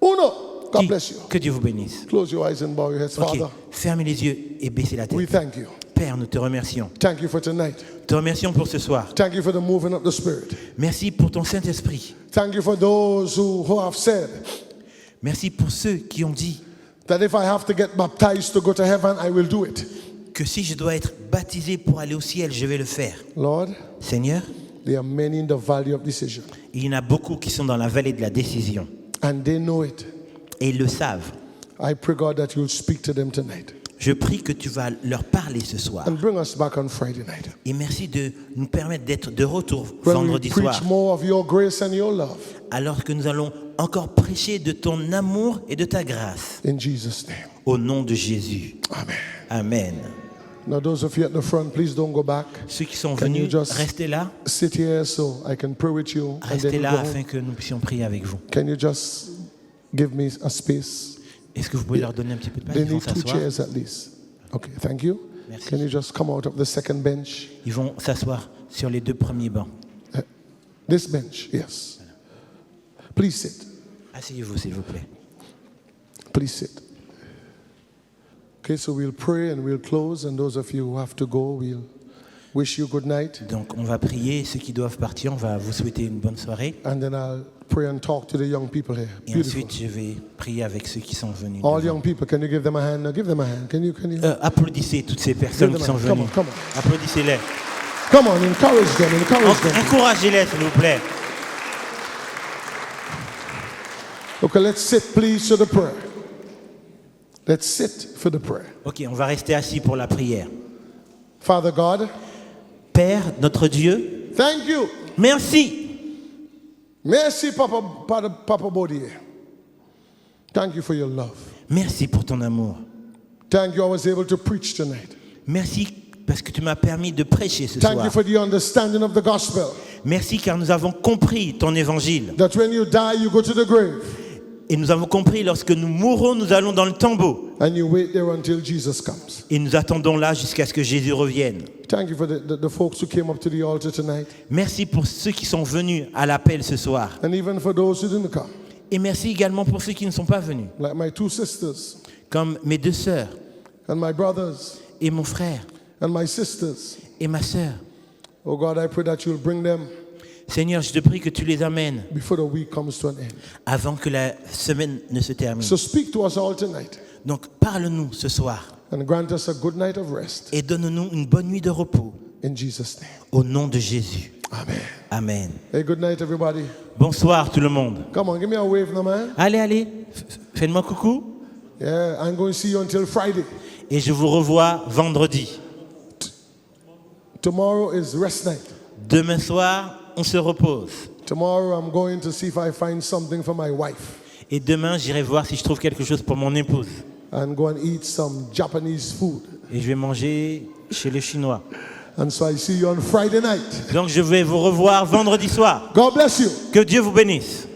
More. Uno. God Qui? bless you. Que Dieu vous bénisse. Close your eyes and bow your heads, Ok. Father. Fermez les yeux et baissez la We tête. thank you. Père, nous te remercions. Thank you for tonight. Te remercions pour ce soir. Thank you for the moving of the Spirit. Merci pour ton Saint-Esprit. Thank you for those who have said Merci pour ceux qui ont dit that if I have to get baptized to go to heaven, I will do it. que si je dois être baptisé pour aller au ciel, je vais le faire. Lord, Seigneur, there are many in the valley of decision, il y en a beaucoup qui sont dans la vallée de la décision and they know it. et ils le savent. I pray, God, that you'll speak to them tonight Je prie que tu vas leur parler ce soir. and bring us back on Friday night. Et merci de nous permettre d'être de retour When we vendredi preach soir, more of your grace and your love. alors que nous allons encore prêcher de ton amour et de ta grâce. In Jesus' name. Au nom de Jésus. Amen. Amen. Now, those of you at the front, please don't go back. Ceux qui sont Can you venus, just restez là. sit here so I can pray with you and Restez then là go home? afin que nous puissions prier avec vous. Can you just give me a space? Est-ce que vous pouvez leur donner un petit peu de place? They Ils vont need 2 s'asseoir. chairs at least. Okay, thank you. Merci. Can you just come out of the second bench? Ils vont s'asseoir sur les 2 premiers bancs. This bench, yes. Please sit. Asseyez-vous, s'il vous plaît. Please sit. Okay, so we'll pray and we'll close, and those of you who have to go, we'll wish you good night. Donc, on va prier. Ceux qui doivent partir, on va vous souhaiter une bonne soirée. And then I'll pray and talk to the young people here. Et Beautiful. ensuite, je vais prier avec ceux qui sont venus. All devant. young people, can you give them a hand? Now give them a hand. Can you? Applaudissez toutes ces personnes qui sont Come venues. on, come on. Applaudissez-les. Come on, encourage them, encourage them. Encouragez-les, s'il vous plaît. Okay, let's sit, please, to the prayer. Let's sit for the prayer. Ok, on va rester assis pour la prière. Father God, Père, notre Dieu, thank you. merci. Merci, Papa Bodier. Thank you for your love. Merci pour ton amour. Thank you I was able to preach tonight. Merci parce que tu m'as permis de prêcher ce Thank soir. you for the understanding of the gospel. Merci car nous avons compris ton évangile. That when you die, you go to the grave. Et nous avons compris, lorsque nous mourrons, nous allons dans le tombeau. And you wait there until Jesus comes. Et nous attendons là jusqu'à ce que Jésus revienne. Thank you for the folks who came up to the altar tonight. Merci pour ceux qui sont venus à l'appel ce soir. And even for those who didn't come. Et merci également pour ceux qui ne sont pas venus. Like my 2 sisters Comme mes 2 sœurs and my brothers et mon frère and my sisters. et ma sœur. Oh God, I pray that you'll bring them Seigneur, je te prie que tu les amènes before the week comes to an end. avant que la semaine ne se termine. So speak to us all tonight Donc parle-nous ce soir and grant us a good night of rest. et donne-nous une bonne nuit de repos. In Jesus' name. Au nom de Jésus. Amen. Amen. Hey, good night, everybody. Bonsoir tout le monde. Come on, give me a wave now, man. Allez, faites-moi coucou. Yeah, I'm going to see you until Friday. Et je vous revois vendredi. Tomorrow is rest night. Demain soir, on se repose. Tomorrow I'm going to see if I find something for my wife Et demain, j'irai voir si je trouve quelque chose pour mon épouse. and go and eat some Japanese food. Et je vais manger chez les Chinois. And so I see you on Friday night. Donc je vais vous revoir vendredi soir. God bless you. Que Dieu vous bénisse.